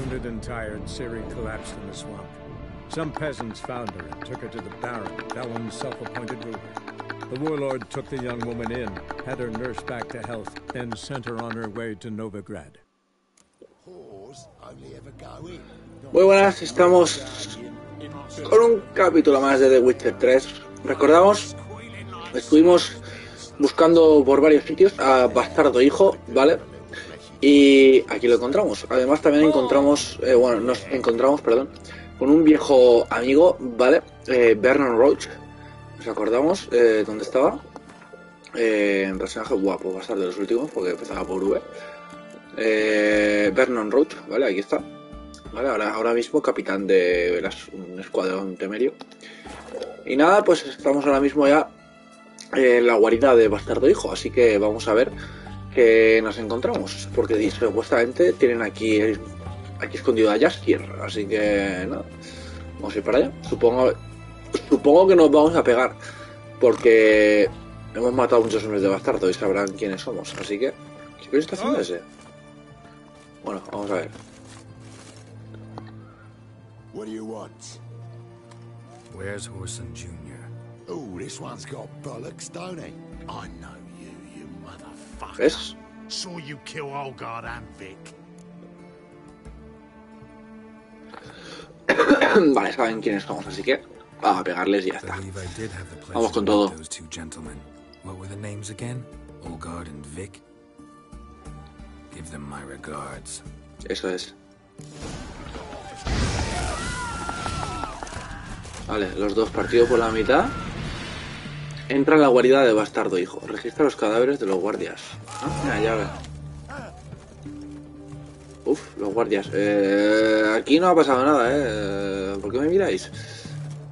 Wounded and tired, Ciri collapsed in the swamp. Some peasants found her and took her to the Baron, Vellon's self-appointed ruler. The warlord took the young woman in, had her nursed back to health, then sent her on her way to Novigrad. Muy buenas, estamos con un capítulo más de The Witcher 3. Recordamos, estuvimos buscando por varios sitios a Bastardo hijo, ¿vale? Y aquí lo encontramos. Además también encontramos, nos encontramos, perdón, con un viejo amigo, ¿vale? Vernon Roach. ¿Nos acordamos dónde estaba? Un personaje guapo, Bastardo de los últimos, porque empezaba por V. Vernon Roach, ¿vale? Aquí está. ¿Vale? Ahora mismo capitán de un escuadrón temerio. Y nada, pues estamos ahora mismo ya en la guarida de Bastardo hijo, así que vamos a ver qué nos encontramos, porque supuestamente tienen aquí escondido a Jaskier, así que nada, vamos a ir para allá. Supongo que nos vamos a pegar, porque hemos matado a muchos hombres de Bastardo y sabrán quiénes somos, así que ¿qué está haciendo ese? Bueno, vamos a ver. What do you want? Where's Whoreson Jr.? Oh, this one's got bollocks, don't he? I know you motherfucker. ¿Ves? Saw you kill Olgard and Vic. Vale, saben quiénes somos, así que vamos a pegarles y ya está. Vamos con todo. What were the names again? Olgard and Vic? Give them my regards. Eso es. Vale, los dos partidos por la mitad. Entra en la guarida de Bastardo hijo. Registra los cadáveres de los guardias. Ah, mira, llave. Uf, los guardias. Aquí no ha pasado nada, ¿Por qué me miráis?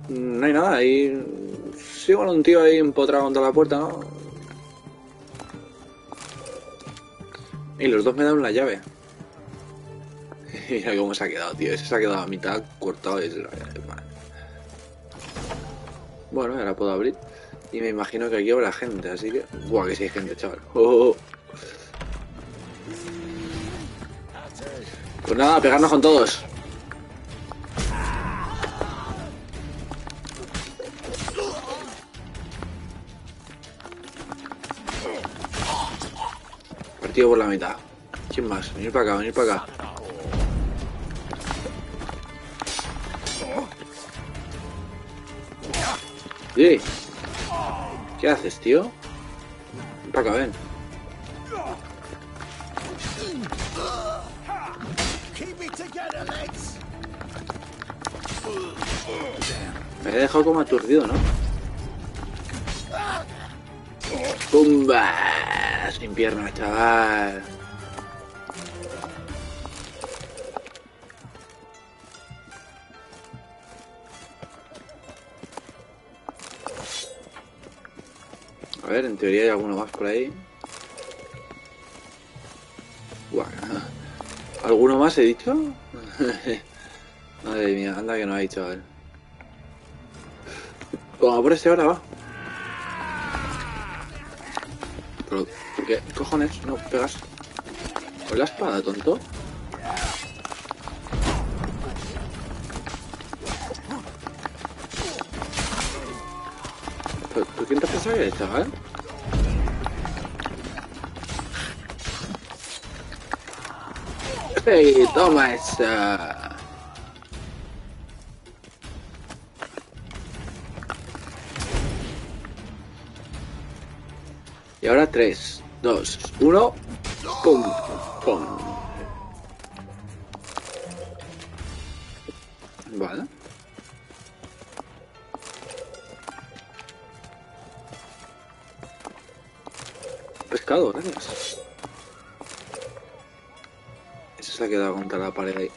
No hay nada, ahí... Sí, bueno, un tío ahí empotrado contra la puerta, ¿no? Y los dos me dan la llave. Mira cómo se ha quedado, tío. Ese se ha quedado a mitad cortado y... Bueno, ahora puedo abrir. Y me imagino que aquí habrá gente, así que... Buah, que sí hay gente, chaval. Pues nada, pegarnos con todos. Partido por la mitad. ¿Quién más? Venir para acá, venir para acá. Sí. ¿Qué haces, tío? Ven para acá, ven. Me he dejado como aturdido, ¿no? ¡Pumba! Sin piernas, chaval. A ver, en teoría hay alguno más por ahí. Bueno, ¿alguno más he dicho? Madre mía, anda que no ha dicho, a ver. Como por este ahora va. Pero, ¿por qué cojones no pegas con la espada, tonto? ¿Pero quién te pensaba que eres, chaval? ¡Hey, toma esa! Y ahora 3, 2, 1. ¡Pum! ¡Pum! Vale. Pescado, gracias. Ese se ha quedado contra la pared ahí.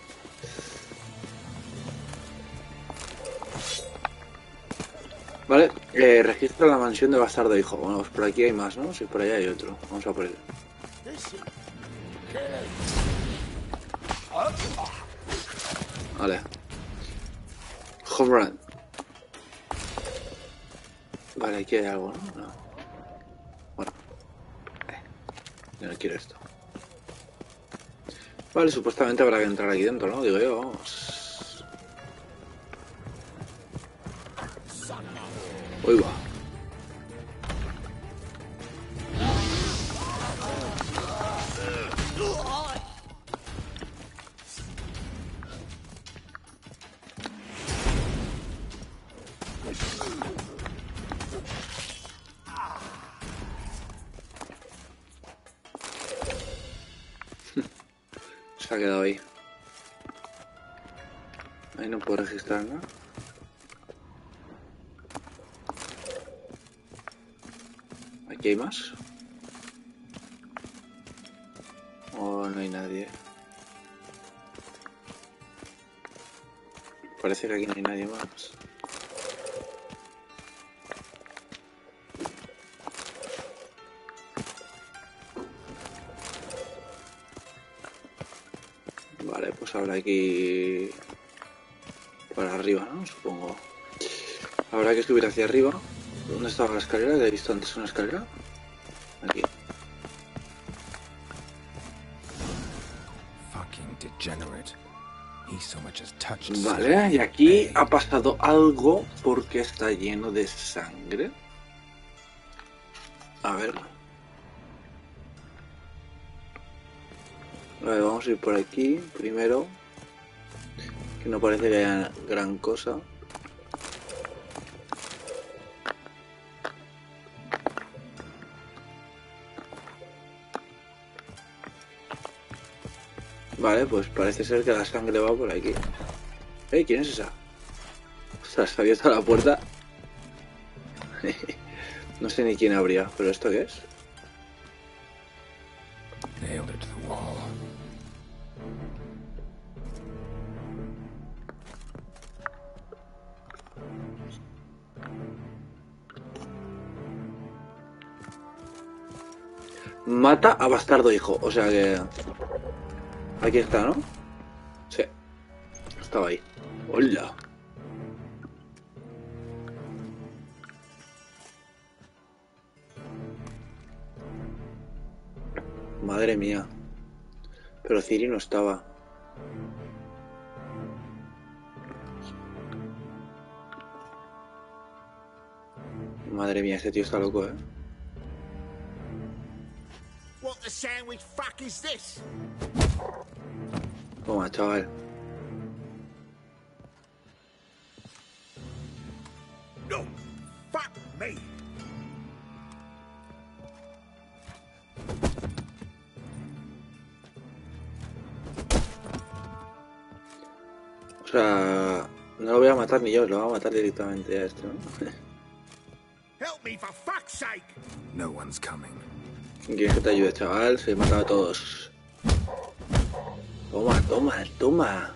Vale, registra la mansión de Bastardo hijo. Bueno, pues por aquí hay más, ¿no? Si por allá hay otro. Vamos a por él. Vale. Home run. Vale, aquí hay algo, ¿no? No. Bueno. Yo no quiero esto. Vale, supuestamente habrá que entrar aquí dentro, ¿no? Digo yo, vamos. Uy, va. Se ha quedado ahí. Ahí no puedo registrar, ¿no? ¿Aquí hay más? Oh, no hay nadie. Parece que aquí no hay nadie más. Vale, pues habrá aquí... para arriba, ¿no? Supongo. Habrá que subir hacia arriba. ¿Dónde estaba la escalera? ¿He visto antes una escalera? Aquí. Fucking degenerate. He so much as touched. Vale, y aquí ha pasado algo porque está lleno de sangre. A ver. Vale, vamos a ir por aquí primero. Que no parece que haya gran cosa. Vale, pues parece ser que la sangre va por aquí. ¿Quién es esa? Ostras, se ha abierto la puerta. No sé ni quién habría, pero ¿esto qué es? Nailed it to the wall. Mata a Bastardo hijo, o sea que... Aquí está, ¿no? Sí. Estaba ahí. ¡Hola! Madre mía. Pero Ciri no estaba. Madre mía, ese tío está loco, ¿eh? What the sandwich fuck is this? Toma, chaval. No, fuck me. O sea, no lo voy a matar ni yo, lo voy a matar directamente a este, ¿no? Help me for fuck's sake. No one's coming. ¿Quieres que te ayude, chaval? Se he matado a todos. Toma, toma, toma.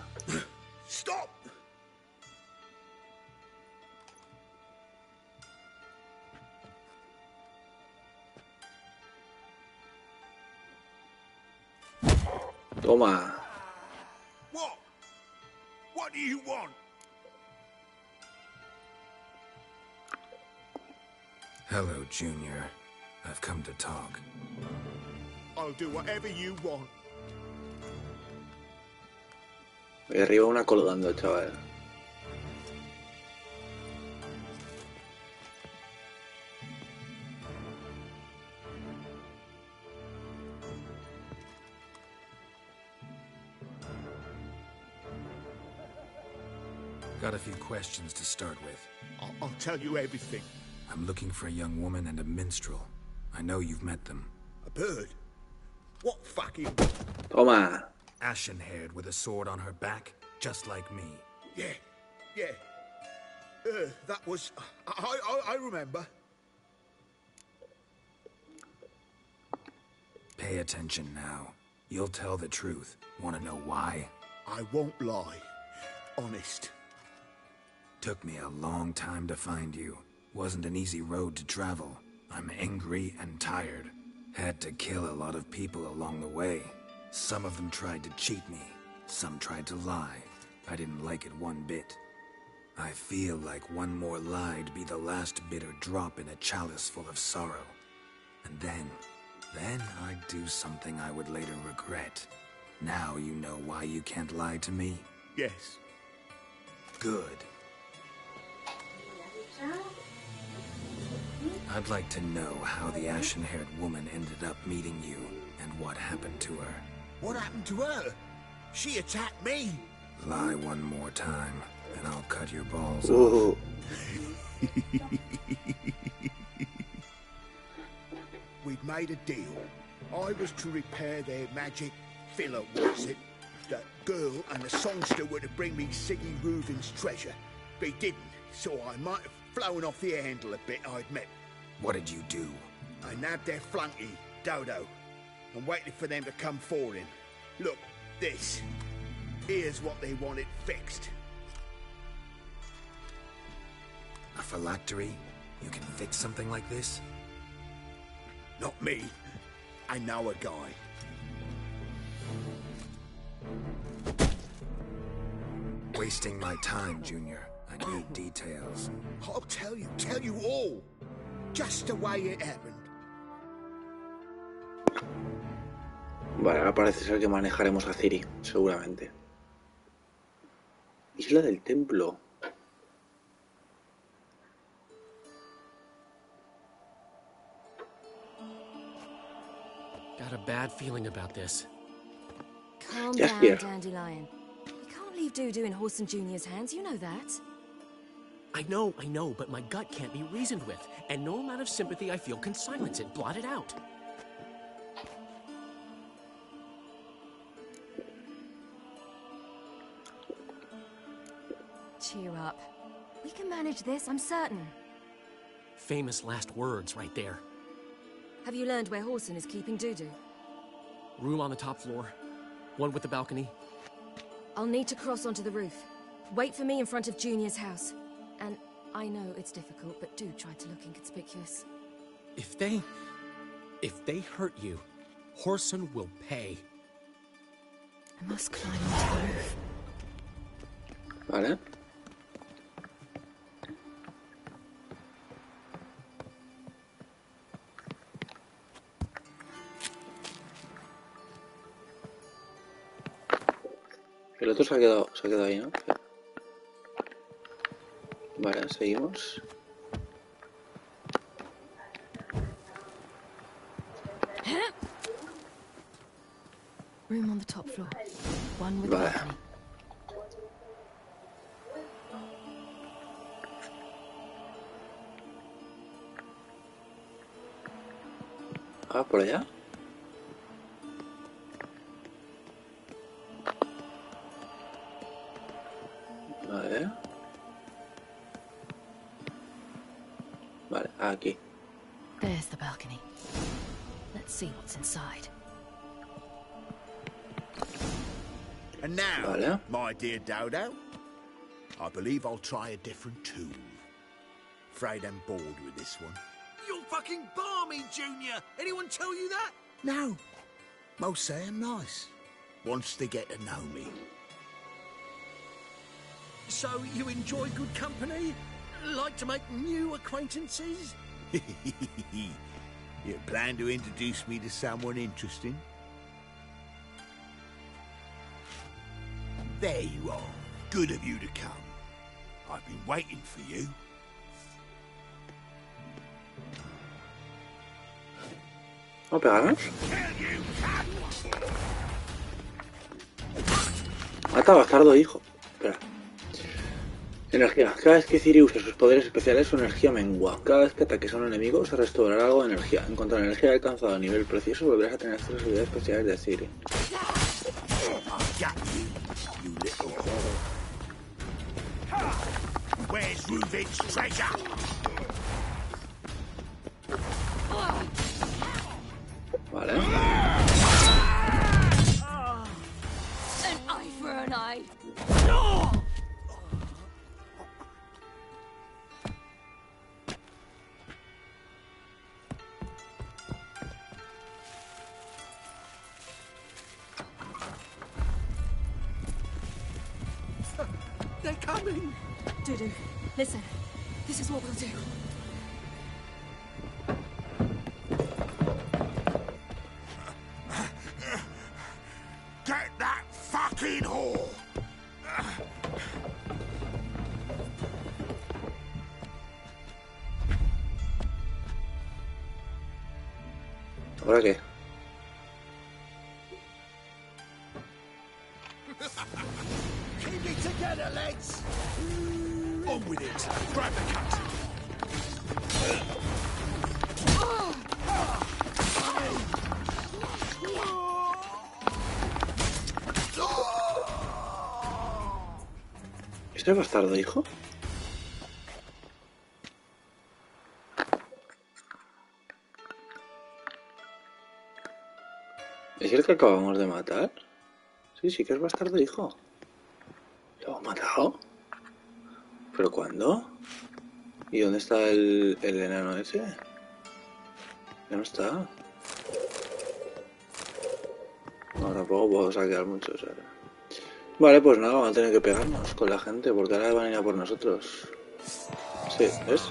Stop. Toma. What? What do you want? Hello, Junior. I've come to talk. I'll do whatever you want. Ahí arriba una colgando, chaval. Got a few questions to start with. I'll tell you everything. I'm looking for a young woman and a minstrel. I know you've met them. A bird? What fucking... Toma. Ashen-haired with a sword on her back, just like me. Yeah. That was... I remember. Pay attention now. You'll tell the truth. Want to know why? I won't lie. Honest. Took me a long time to find you. Wasn't an easy road to travel. I'm angry and tired. Had to kill a lot of people along the way. Some of them tried to cheat me. Some tried to lie. I didn't like it one bit. I feel like one more lie'd be the last bitter drop in a chalice full of sorrow. And then I'd do something I would later regret. Now you know why you can't lie to me? Yes. Good. I'd like to know how the ashen-haired woman ended up meeting you, and what happened to her. What happened to her? She attacked me. Lie one more time, and I'll cut your balls off. We'd made a deal. I was to repair their magic filler, was it? The girl and the songster were to bring me Siggy Reuven's treasure. They didn't, so I might have flown off the handle a bit, I admit. What did you do? I nabbed their flunky, Dodo, and waited for them to come for him. Look, this. Here's what they wanted fixed. A phylactery? You can fix something like this? Not me. I know a guy. Wasting my time, Junior. I need details. I'll tell you all. Just the way it happened. Vale, ahora parece ser que manejaremos a Ciri, seguramente. Isla del Templo. Got a bad feeling about this. Calm Just down, here. Dandelion. We can't leave Dudu in Horson Jr.'s hands, you know that. I know, but my gut can't be reasoned with, and no amount of sympathy I feel can silence it, blot it out. Cheer up. We can manage this, I'm certain. Famous last words right there. Have you learned where Horson is keeping Dudu? Room on the top floor. One with the balcony. I'll need to cross onto the roof. Wait for me in front of Junior's house. And I know it's difficult, but do try to look inconspicuous. If they hurt you, Horson will pay. I must climb onto the roof. Vale. El otro se ha quedado ahí, ¿no? Vale, seguimos. Room on the top floor. One with Vale. balcony. Ah, por allá. Vale. Vale, aquí. There's the balcony. Let's see what's inside. And now, Vale. my dear Dodo, I believe I'll try a different tool. Afraid I'm bored with this one. You're fucking balmy, Junior! Anyone tell you that? No. Most say I'm nice. Wants to get to know me. So you enjoy good company? Like to make new acquaintances? You plan to introduce me to someone interesting? There you are. Good of you to come. I've been waiting for you. ¿Vamos a pegarnos? Mata a Bastardo, hijo. Espera. Energía. Cada vez que Ciri use sus poderes especiales, su energía mengua. Cada vez que ataques a un enemigo, se restaurará algo de energía. En cuanto a la energía alcanzado a nivel precioso, volverás a tener acceso a las habilidades especiales de Ciri. You little whore. Where's Reuven's treasure? Vale. An eye for an eye. They're coming! Dudu, listen. This is what we'll do. Get fucking whore! ¿Ahora qué? Keep it together, lads! On with it! Grab the cut! ¿Este es Bastardo, hijo? ¿Es el que acabamos de matar? Sí, sí que es Bastardo, hijo. ¿Lo hemos matado? ¿Pero cuándo? ¿Y dónde está el enano ese? Ya no está. No, tampoco puedo saquear mucho, ¿sabes? Vale, pues nada, vamos a tener que pegarnos con la gente, porque ahora van a ir a por nosotros. Sí, ¿ves?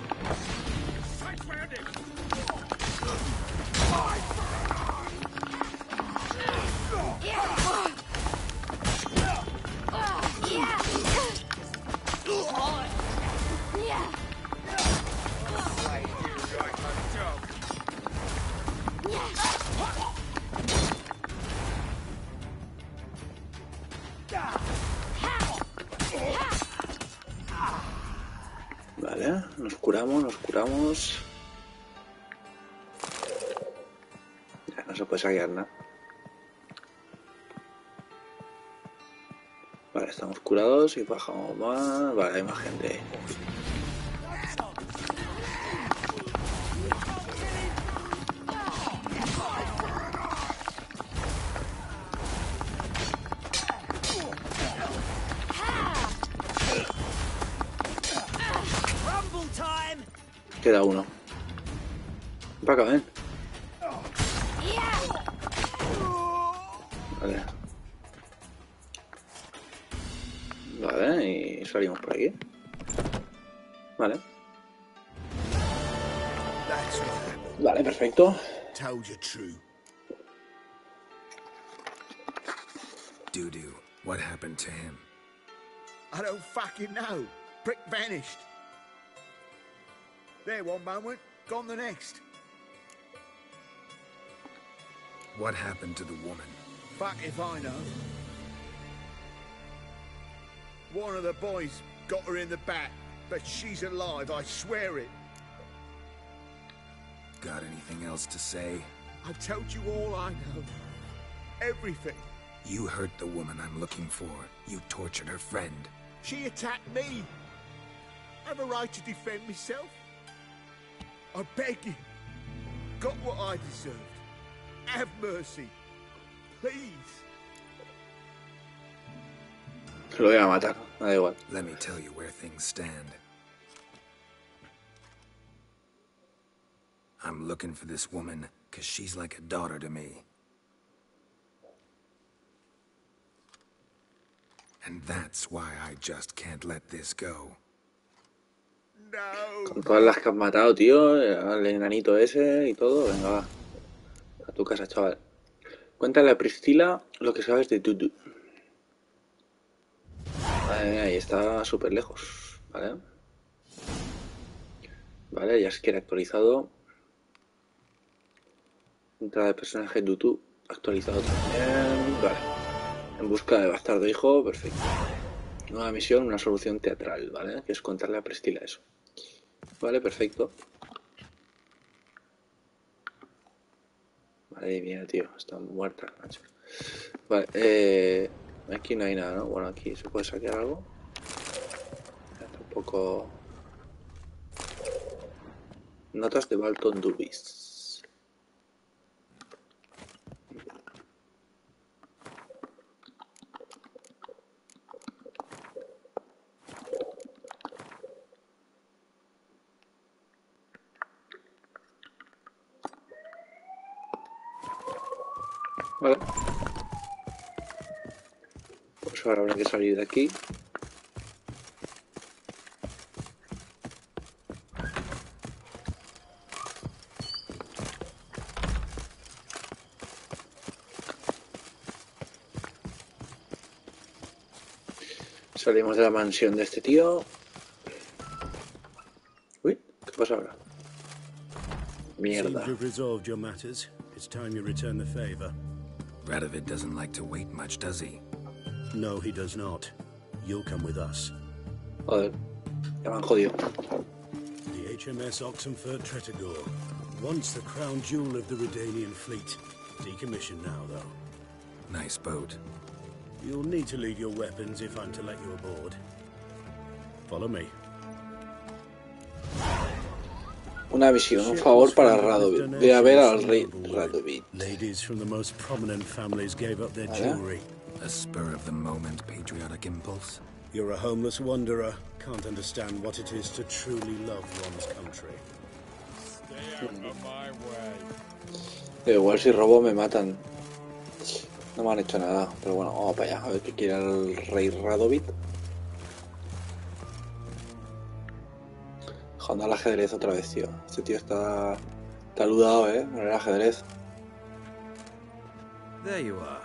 Vale, nos curamos. Ya no se puede saquear nada. Vale, estamos curados y bajamos más. Vale, hay más gente. Queda uno. Para acá, ven. Vale. Vale, y salimos por aquí. Vale. Vale, perfecto. Told you true. Dudu, what happened to him? I don't fucking know. Prick vanished. There one moment, gone the next. What happened to the woman? Fuck if I know. One of the boys got her in the back, but she's alive, I swear it. Got anything else to say? I've told you all I know. Everything. You hurt the woman I'm looking for. You tortured her friend. She attacked me. I have a right to defend myself. I beg you. Got what I deserved. Have mercy. Please. Lo voy a matar, me da igual. Let me tell you where things stand. I'm looking for this woman, 'cause she's like a daughter to me. And that's why I just can't let this go. No. Con todas las que has matado, tío, al enanito ese y todo, venga, va. A tu casa, chaval. Cuéntale a Priscila lo que sabes de Dudu. Vale, ahí está súper lejos, ¿vale? Vale, ya se quiere actualizado. Entrada de personaje Dudu, actualizado también. Vale. En busca de Bastardo hijo, perfecto. Nueva misión, una solución teatral, ¿vale? Que es contarle a Priscila eso. Vale, perfecto. Vale, mira, tío, está muerta, macho. Vale, aquí no hay nada, ¿no? Bueno, aquí se puede saquear algo. Tampoco. Notas de Balton Dubis. Vale. Pues ahora habrá que salir de aquí. Salimos de la mansión de este tío. Uy, ¿qué pasa ahora? Mierda. Seems you've resolved your matters. It's time you return the favor. Radovid doesn't like to wait much, does he? No, he does not. You'll come with us. Joder, ya me han jodido. The HMS Oxenford Tretogor. Once the crown jewel of the Redanian fleet. Decommissioned now, though. Nice boat. You'll need to leave your weapons if I'm to let you aboard. Follow me. Una misión, un favor para Radovid. Ve a ver al rey Radovid. Ladies from the most prominent families gave up their jewelry. A spur-of-the-moment patriotic impulse? You're a homeless wanderer. Can't understand what it is to truly love one's country. Stay out of my way. Igual si robo me matan. No me han hecho nada, pero bueno, vamos para allá, a ver qué quiere el rey Radovid. Jugando al ajedrez otra vez, tío. Este tío está ludado, con el ajedrez. There you are.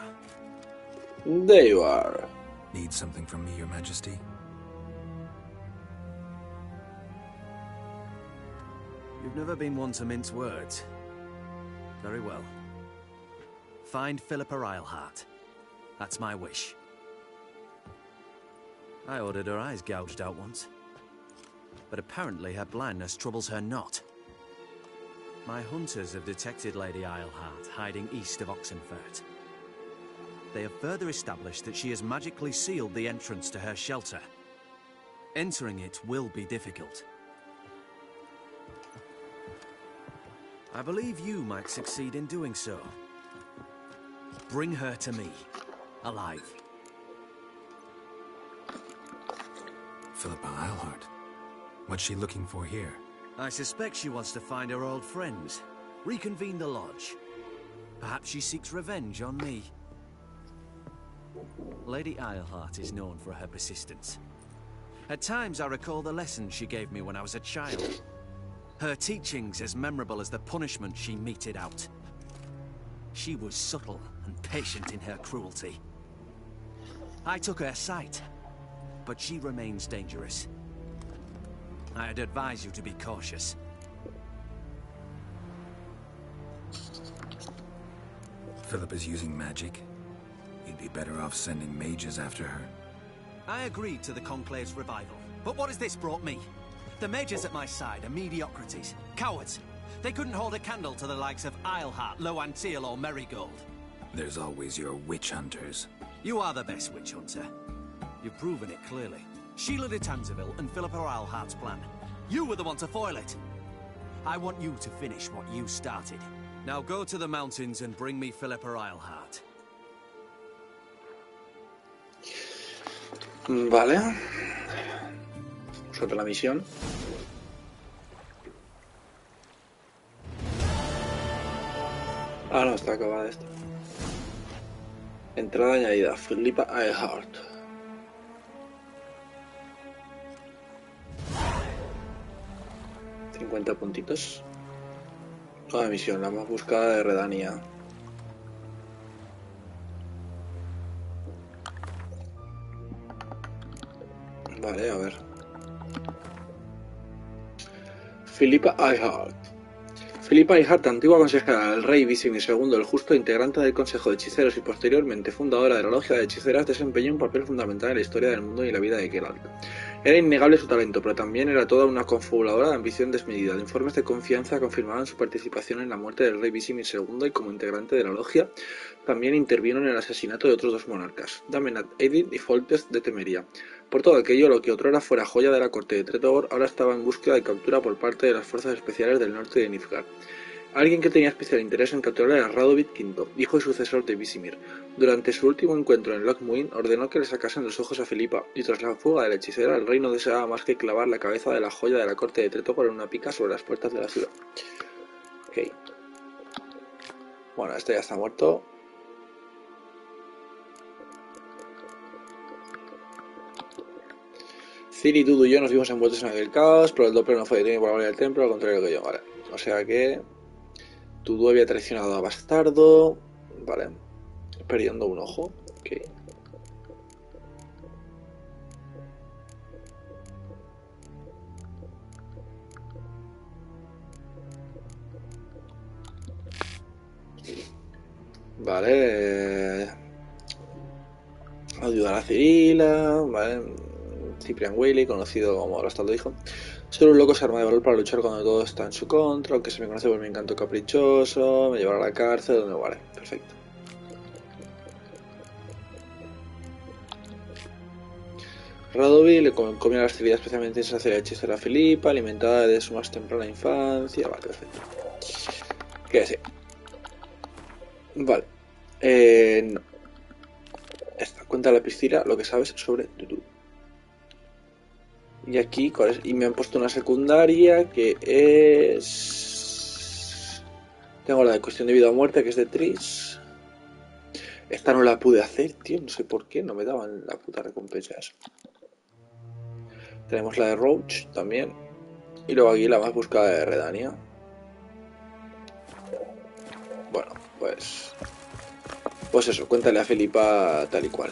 There you are. Need something from me, Your Majesty? You've never been one to mince words. Very well. Find Philippa Eilhart. That's my wish. I ordered her eyes gouged out once. But apparently her blindness troubles her not. My hunters have detected Lady Eilhart hiding east of Oxenfurt. They have further established that she has magically sealed the entrance to her shelter. Entering it will be difficult. I believe you might succeed in doing so. Bring her to me, alive. Philippa Eilhart. What's she looking for here? I suspect she wants to find her old friends, reconvene the lodge. Perhaps she seeks revenge on me. Lady Eilhart is known for her persistence. At times I recall the lessons she gave me when I was a child. Her teachings as memorable as the punishment she meted out. She was subtle and patient in her cruelty. I took her sight, but she remains dangerous. I'd advise you to be cautious. Philippa's using magic. You'd be better off sending mages after her. I agreed to the Conclave's revival, but what has this brought me? The mages at my side are mediocrities, cowards. They couldn't hold a candle to the likes of Eilhart, Loantil, or Merigold. There's always your witch hunters. You are the best witch hunter. You've proven it clearly. Sheila de Tanzeville and Philippa Eilhart's plan. You were the one to foil it. I want you to finish what you started. Now go to the mountains and bring me Philippa Eilhart. Vale. Sobre la misión. Ah, no, está acabada esta. Entrada añadida, Philippa Eilhart. $50 puntitos. Nueva misión, la más buscada de Redania. Vale, a ver. Philippa Eilhart. Philippa Eilhart, antigua consejera del rey Visimir II el Justo, integrante del Consejo de Hechiceros y posteriormente fundadora de la Logia de Hechiceras, desempeñó un papel fundamental en la historia del mundo y la vida de Geralt. Era innegable su talento, pero también era toda una confabuladora de ambición desmedida. Informes de confianza confirmaban su participación en la muerte del rey Visimir II y como integrante de la Logia también intervino en el asesinato de otros dos monarcas, Damenad Edith y Foltest de Temeria. Por todo aquello, lo que otrora fuera joya de la corte de Tretogor ahora estaba en búsqueda de captura por parte de las fuerzas especiales del norte de Nilfgaard. Alguien que tenía especial interés en capturar era Radovid V, hijo y sucesor de Visimir. Durante su último encuentro en Lochmuin, ordenó que le sacasen los ojos a Philippa, y tras la fuga de la hechicera, el rey no deseaba más que clavar la cabeza de la joya de la corte de Tretogor en una pica sobre las puertas de la ciudad. Ok. Bueno, este ya está muerto. Ciri, Dudu y yo nos vimos envueltos en aquel caos, pero el Doppler no fue detenido por la guardia del templo, al contrario que yo, vale. O sea que Dudu había traicionado a Bastardo, vale, perdiendo un ojo, ok. Vale. Ayudar a Cirila. Vale. Cyprian Whaley, conocido como Bastardo hijo. Solo un loco se arma de valor para luchar cuando todo está en su contra, aunque se me conoce por mi encanto caprichoso, me llevará a la cárcel, donde vale, perfecto. Radovi le comía las cerillas especialmente hacia la hechicera Filipa, alimentada desde su más temprana infancia. Vale, perfecto. ¿Qué es? Vale. No. Esta. Cuenta la piscina lo que sabes sobre Dudu. Y aquí, ¿cuál es? Y me han puesto una secundaria que es... Tengo la de cuestión de vida o muerte, que es de Tris. Esta no la pude hacer, tío. No sé por qué. No me daban la puta recompensa eso. Tenemos la de Roach también. Y luego aquí la más buscada de Redania. Bueno, pues... Pues eso, cuéntale a Filipa tal y cual.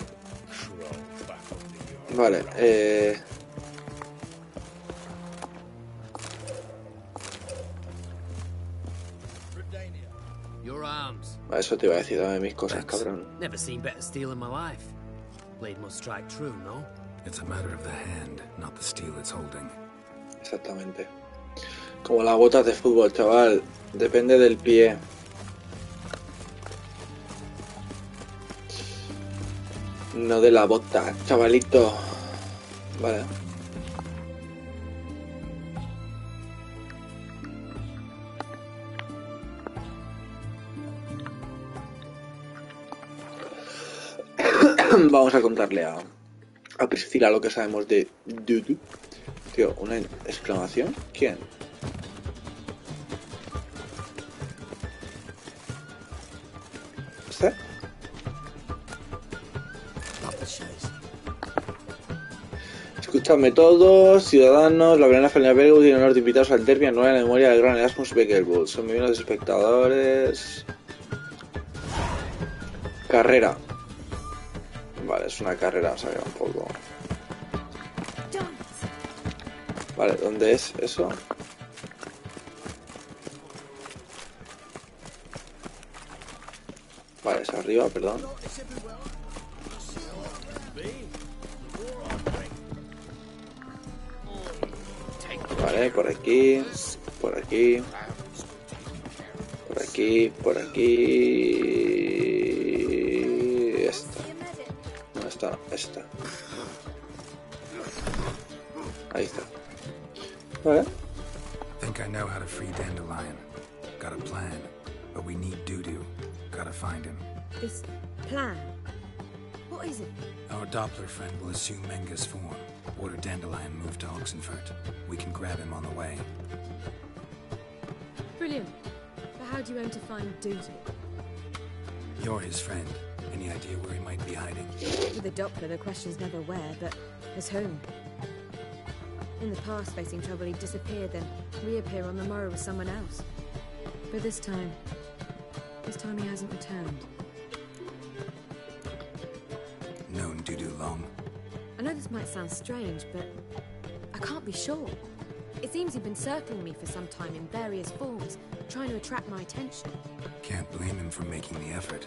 Vale, Eso te iba a decir, dame mis cosas, cabrón. Never seen better steel in my life. Blade must strike true, no? It's a matter of the hand, not the steel it's holding. Exactamente. Como las botas de fútbol, chaval. Depende del pie. No de la bota, chavalito. Vale. Vamos a contarle a Priscila lo que sabemos de Dudu. Tío, una exclamación. ¿Quién? ¿Está? Escuchadme todos, ciudadanos, la verdadera familia Becklebull tiene el honor de invitaros al derby anual en la memoria del gran Erasmus Becklebull. Son millones de espectadores. Carrera. Vale, es una carrera, o sea, un poco. Vale, ¿dónde es eso? Vale, es arriba, perdón. Vale, por aquí, por aquí, por aquí, por aquí. Esta. No, esta no, esta. Ahí está. Vale. Think I know how to free Dandelion. Got a plan, but we need Dudu. Gotta find him. This plan? What is it? Our Doppler friend will assume Menga's form. Order Dandelion moved to Oxenfurt. We can grab him on the way. Brilliant. But how do you aim to find Dudu? You're his friend. Any idea where he might be hiding? With the Doppler, the question's never where, but as whom? In the past, facing trouble, he'd disappear, then reappear on the morrow with someone else. But this time he hasn't returned. Known Dudu long? I know this might sound strange, but I can't be sure. It seems he'd been circling me for some time in various forms, trying to attract my attention. Can't blame him for making the effort.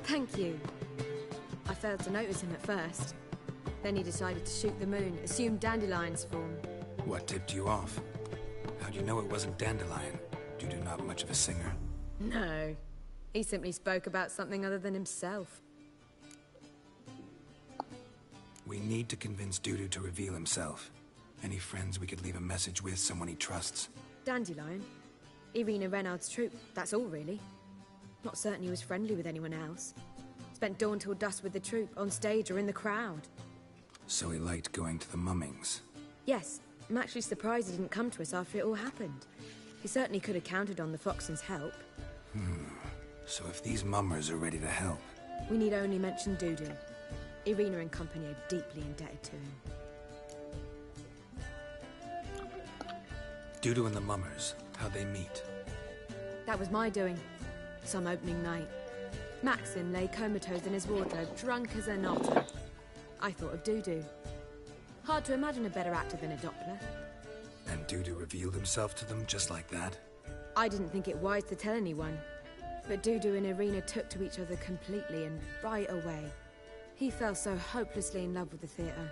Thank you. I failed to notice him at first. Then he decided to shoot the moon, assumed Dandelion's form. What tipped you off? How'd you know it wasn't Dandelion? Dudu not much of a singer. No. He simply spoke about something other than himself. We need to convince Dudu to reveal himself. Any friends we could leave a message with, someone he trusts? Dandelion? Irina Renard's troupe, that's all really. Not certain he was friendly with anyone else. Spent dawn till dusk with the troupe, on stage or in the crowd. So he liked going to the mummings? Yes. I'm actually surprised he didn't come to us after it all happened. He certainly could have counted on the Foxen's help. So if these mummers are ready to help... We need only mention Dudu. Irina and company are deeply indebted to him. Dudu and the mummers, how'd they meet? That was my doing. Some opening night. Maxim lay comatose in his wardrobe, drunk as an otter. I thought of Dudu. Hard to imagine a better actor than a Doppler. And Dudu revealed himself to them just like that? I didn't think it wise to tell anyone. But Dudu and Irina took to each other completely, and right away, he fell so hopelessly in love with the theatre.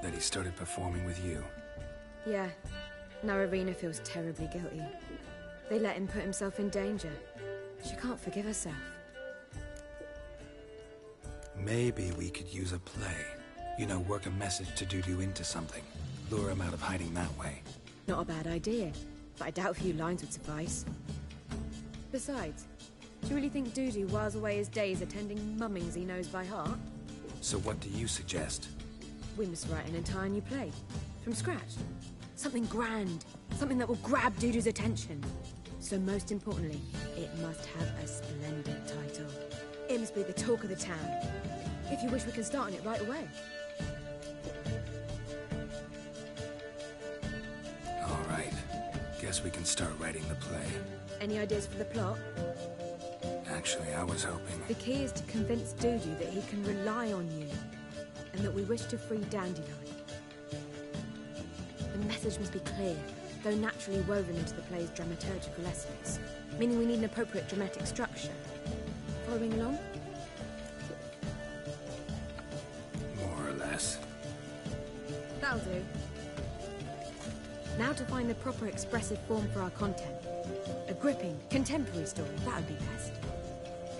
That he started performing with you. Yeah. Now Irina feels terribly guilty. They let him put himself in danger. She can't forgive herself. Maybe we could use a play. You know, work a message to Dudu into something. Lure him out of hiding that way. Not a bad idea, but I doubt a few lines would suffice. Besides, do you really think Dudu whiles away his days attending mummings he knows by heart? So what do you suggest? We must write an entire new play. From scratch. Something grand. Something that will grab Dudu's attention. So most importantly, it must have a splendid title. It must be the talk of the town. If you wish, we can start on it right away. All right. Guess we can start writing the play. Any ideas for the plot? Actually, I was hoping... The key is to convince Dudu that he can rely on you, and that we wish to free Dandelion. The message must be clear, though naturally woven into the play's dramaturgical essence, meaning we need an appropriate dramatic structure. Following along? More or less. That'll do. Now to find the proper expressive form for our content. A gripping, contemporary story, that would be best.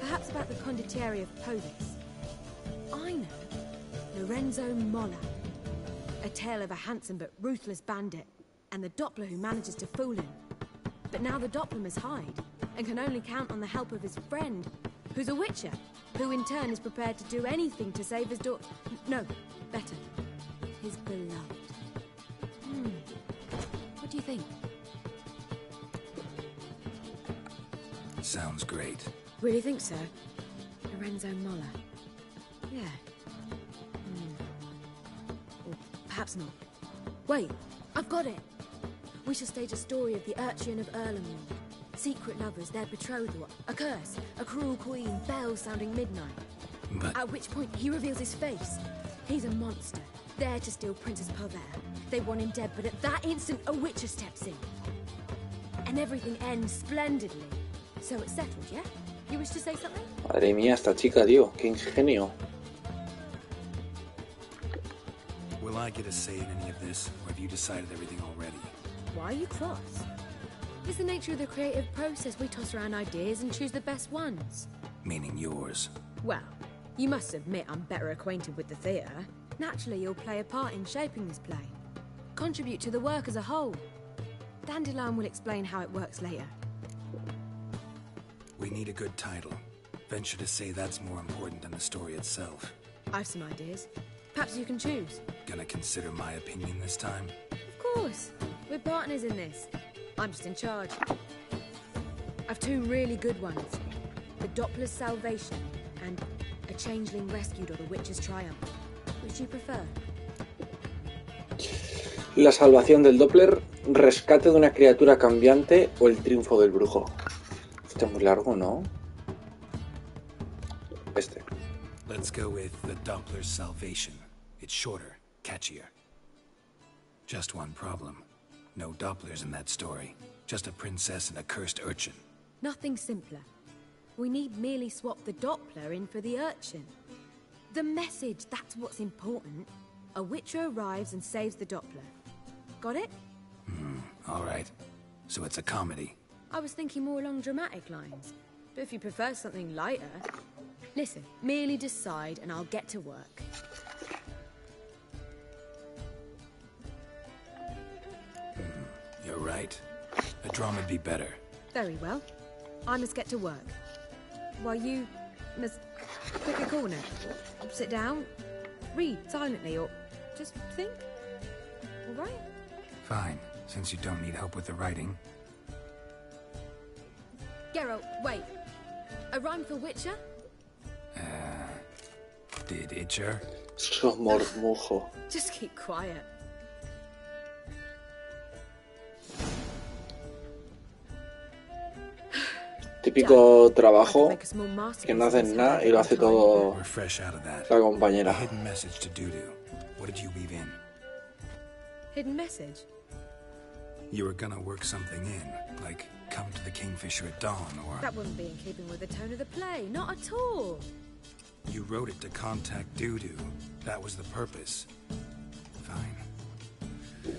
Perhaps about the condottieri of Povis. I know. Lorenzo Molla. A tale of a handsome but ruthless bandit, and the Doppler who manages to fool him. But now the Doppler must hide, and can only count on the help of his friend, who's a witcher, who in turn is prepared to do anything to save his daughter. No, better. His beloved. What do you think? Sounds great. Really think so? Lorenzo Molla. Yeah. Or perhaps not. Wait, I've got it! We shall stage a story of the urchin of Erlenmoor. Secret lovers, their betrothal, a curse, a cruel queen, bells sounding midnight. But... At which point he reveals his face. He's a monster, there to steal Princess Pavere. They want him dead, but at that instant a witcher steps in. And everything ends splendidly. So it's settled, yeah? You wish to say something? Madre mía, esta chica, tío. Qué ingenio. Will I get a say in any of this, or have you decided everything already? Why are you cross? It's the nature of the creative process. We toss around ideas and choose the best ones. Meaning yours. Well, you must admit I'm better acquainted with the theatre. Naturally, you'll play a part in shaping this play. Contribute to the work as a whole. Dandelion will explain how it works later. We need a good title. Venture to say that's more important than the story itself. I've some ideas. Perhaps you can choose. Gonna consider my opinion this time? Of course. We're partners in this. I'm just in charge. I've two really good ones. The Doppler's Salvation and A Changeling Rescued or The Witch's Triumph. Which do you prefer? La salvación del Doppler, rescate de una criatura cambiante o el triunfo del brujo. Este es muy largo, ¿no? Este. Let's go with The Doppler's Salvation. It's shorter, catchier. Just one problem. No Dopplers in that story. Just a princess and a cursed urchin. Nothing simpler. We need merely swap the Doppler in for the urchin. The message, that's what's important. A witcher arrives and saves the Doppler. Got it? All right. So it's a comedy. I was thinking more along dramatic lines. But if you prefer something lighter... Listen, merely decide and I'll get to work. You're right. A drama'd be better. Very well. I must get to work. While you must pick a corner. Sit down, read silently, or just think. All right? Fine, since you don't need help with the writing. Geralt, wait. A rhyme for Witcher? Did Itcher? Somormujo. Just keep quiet. Típico trabajo que no hacen nada y lo hace todo la compañera. Hidden message to Dudu. What did you weave in? Hidden message? You were gonna work something in, like come to the Kingfisher at dawn, or... That wouldn't be in keeping with the tone of the play, not at all. You wrote it to contact Dudu. That was the purpose. Fine.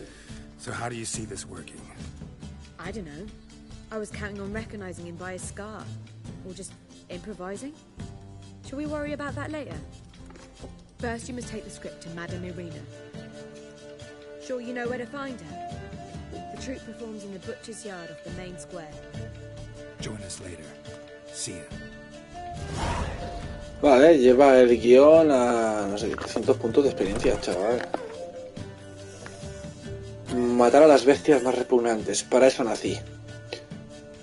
So how do you see this working? I don't know. I was counting on recognizing him by his scar. Or just improvising. Shall we worry about that later? First, you must take the script to Madame Irina. Sure you know where to find her? The troupe performs in the butcher's yard off the main square. Join us later. See ya. Vale, lleva el guión a, no sé, 300 puntos de experiencia, chaval. Matar a las bestias más repugnantes. Para eso nací.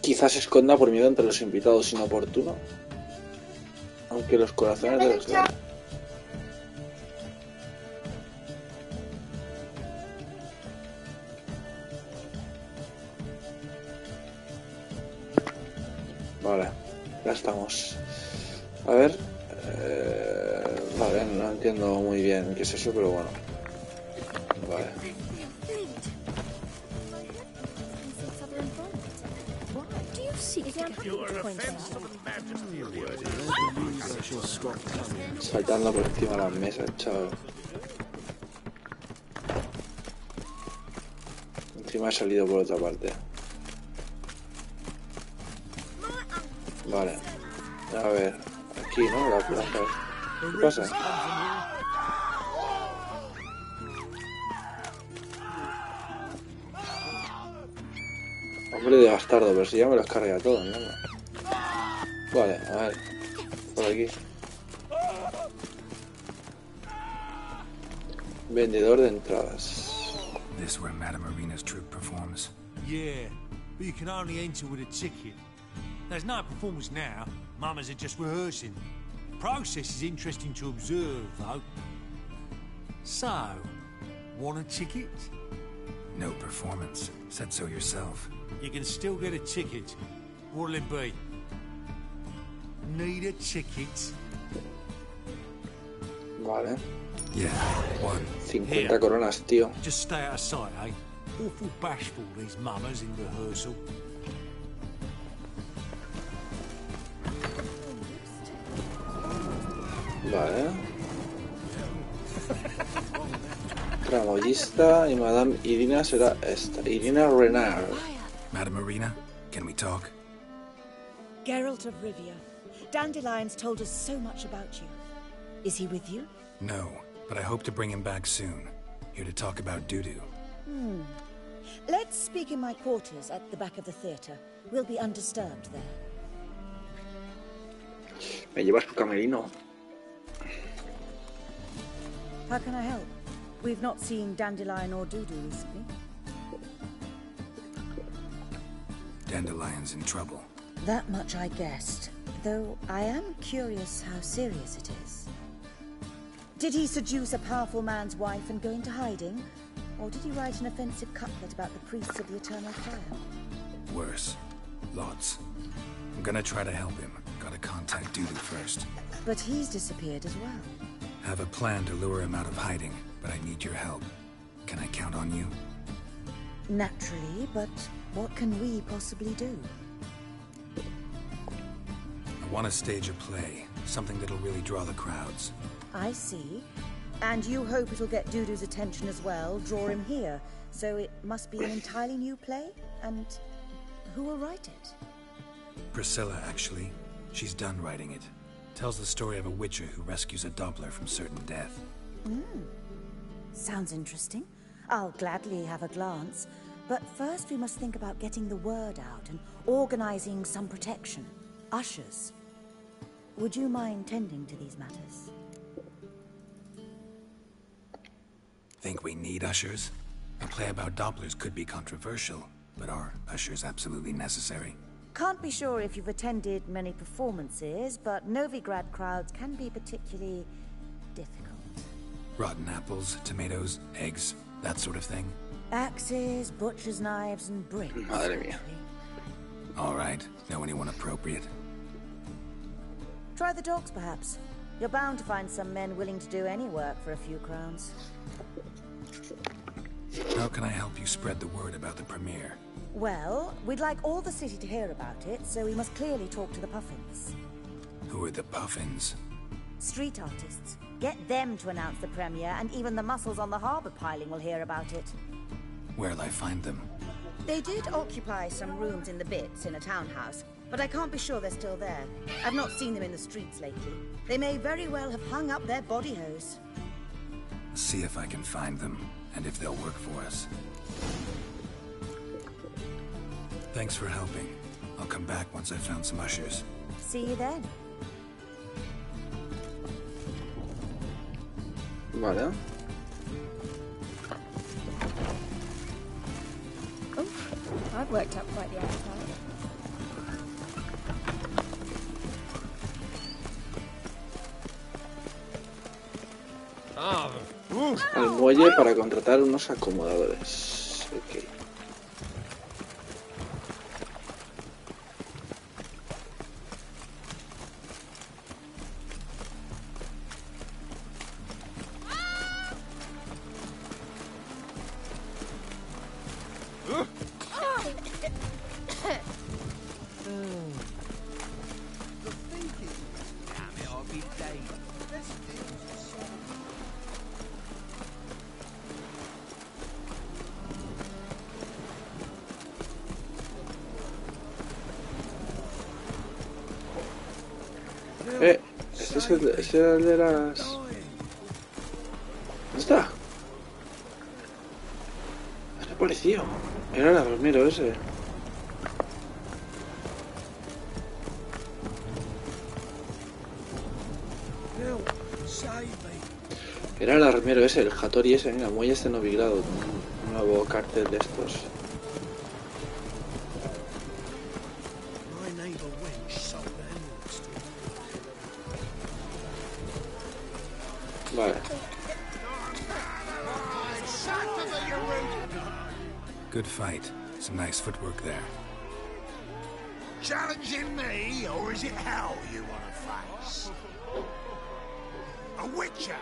Quizás se esconda por miedo entre los invitados inoportuno. Aunque los corazones de los... Vale, ya estamos. A ver... vale, no entiendo muy bien qué es eso, pero bueno. Vale. Saltando por encima de las mesas, chaval. Encima he salido por otra parte. Vale. A ver. Aquí, ¿no? La plaza. ¿Qué pasa? Hombre de bastardo, pero si ya me los carga todos, ¿no? Vale, a ver. Por aquí. Vendedor de entradas. This is where Madame Irina's troupe performs. Yeah, but you can only enter with a ticket. There's no performance now. Mamas are just rehearsing. The process is interesting to observe, though. So, want a ticket? No performance. Said so yourself. You can still get a ticket. What'll it be? Need a ticket? Vale. Yeah, one. 50 coronas, tío. Just stay out of sight, eh? Awful bashful, these mamas in rehearsal. Vale. Tramoyista y Madame Irina será esta. Irina Renard. Madame Irina, can we talk? Geralt of Rivia. Dandelion's told us so much about you. Is he with you? No, but I hope to bring him back soon. Here to talk about Dudu. Let's speak in my quarters at the back of the theatre. We'll be undisturbed there. Me llevas tu camerino. How can I help? We've not seen Dandelion or Dudu recently. Dandelion's in trouble. That much I guessed, though I am curious how serious it is. Did he seduce a powerful man's wife and go into hiding? Or did he write an offensive couplet about the priests of the eternal fire? Worse. Lots. I'm gonna try to help him. Gotta contact Dudu first. But he's disappeared as well. Have a plan to lure him out of hiding, but I need your help. Can I count on you? Naturally, but what can we possibly do? I want to stage a play. Something that'll really draw the crowds. I see. And you hope it'll get Dudu's attention as well, draw him here. So it must be an entirely new play? And who will write it? Priscilla, actually. She's done writing it. Tells the story of a witcher who rescues a Doppler from certain death. Sounds interesting. I'll gladly have a glance. But first we must think about getting the word out and organizing some protection. Ushers. Would you mind tending to these matters? Think we need ushers? A play about Dopplers could be controversial, but are ushers absolutely necessary? Can't be sure if you've attended many performances, but Novigrad crowds can be particularly difficult. Rotten apples, tomatoes, eggs, that sort of thing? Axes, butcher's knives, and bricks. Madre mía. All right. Know anyone appropriate? Try the dogs, perhaps. You're bound to find some men willing to do any work for a few crowns. How can I help you spread the word about the premiere? Well, we'd like all the city to hear about it, so we must clearly talk to the Puffins. Who are the Puffins? Street artists. Get them to announce the premiere, and even the muscles on the harbour piling will hear about it. Where'll I find them? They did occupy some rooms in the Bits in a townhouse, but I can't be sure they're still there. I've not seen them in the streets lately. They may very well have hung up their body hose. See if I can find them, and if they'll work for us. Thanks for helping. I'll come back once I've found some ushers. See you then. Vale. Oh, I've worked up quite the appetite. Al muelle para contratar unos acomodadores. Ok. Este es el de las... ¿Dónde está? Ha desaparecido. Era el armero ese. Era el armero ese, el Hattori ese. Mira, muelle este novigrado. Un nuevo cartel de estos. Vale. Good fight. Some nice footwork there. Challenging me, or is it hell you want to face? A Witcher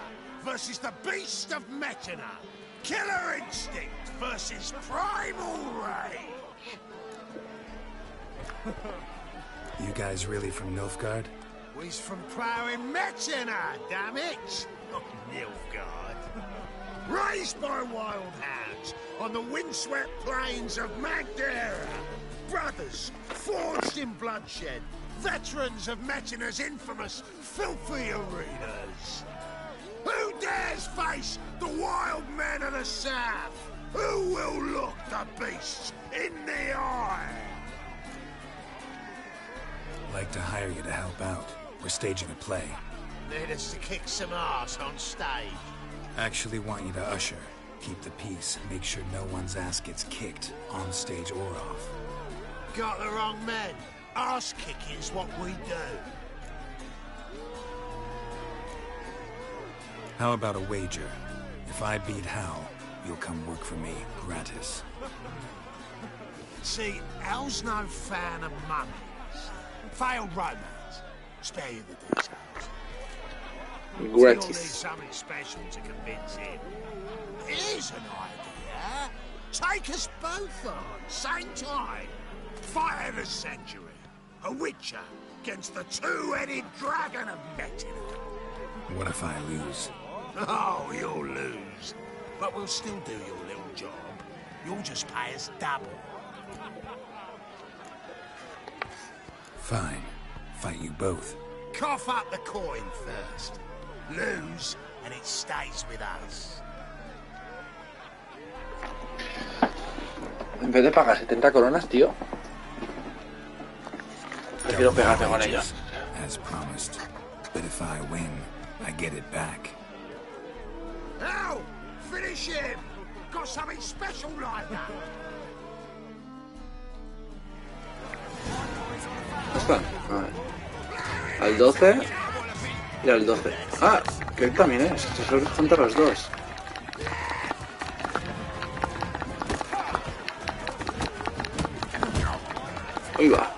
versus the Beast of Metina. Killer instinct versus primal rage. You guys really from Nilfgaard? We's from ploughing Metina, damn it! Not Nilfgaard. Raised by wild hounds on the windswept plains of Magdera. Brothers forged in bloodshed. Veterans of Metina's infamous filthy arenas. Who dares face the wild men of the south? Who will look the beasts in the eye? Like to hire you to help out. We're staging a play. Need us to kick some ass on stage. Actually want you to usher. Keep the peace. Make sure no one's ass gets kicked, on stage or off. Got the wrong men. Ass kicking's what we do. How about a wager? If I beat Hal, you'll come work for me, gratis. See, Hal's no fan of mummies. Failed romance. Spare you the details. You'll need something special to convince him. Here's an idea. Take us both on, same time. Fight of the century. A Witcher against the two-headed dragon of Metina. What if I lose? Oh, you'll lose. But we'll still do your little job. You'll just pay us double. Fine. Fight you both. Cough up the coin first. Lose, and it stays with us. En vez de pagar 70 coronas, tío, prefiero pegarme con ellos. As promised. But if I win, I get it back. Now, finish him! Got something special like that. ¿Dónde están? A ver. Al 12 y al 12. Ah, que también es. Se suele juntar los dos. Ahí va.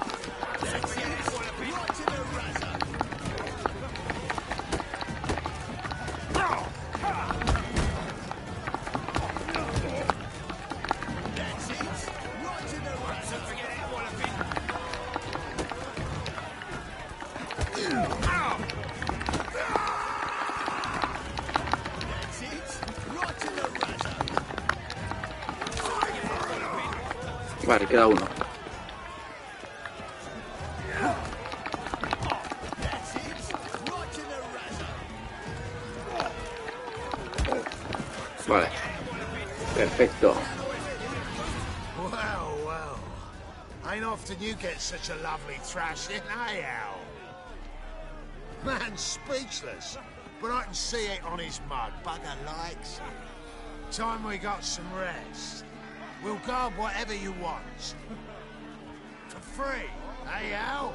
Vale, queda uno. Vale. Perfecto. Well. Ain't often you get such a lovely thrashing, eh, Al? Man's speechless, but I can see it on his mug. Bugger likes it. Time we got some rest. We'll guard whatever you want. For free, eh, Al?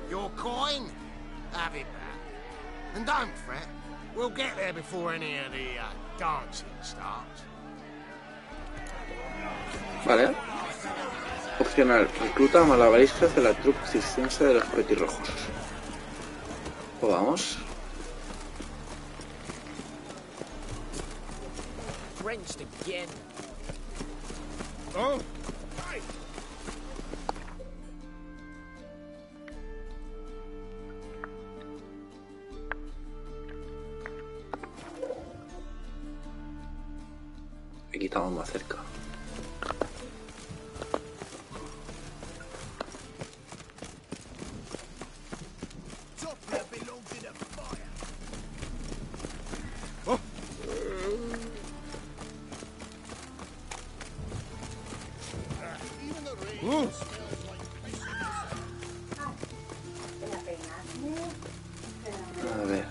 Your coin? Have it back. And don't fret. We'll get there before any of the dancing starts. Vale. Opcional. Recluta malabaristas de la troupe cistense de los petirrojos. Pues vamos. Drenched again. Oh. Aquí estamos más cerca. A ver.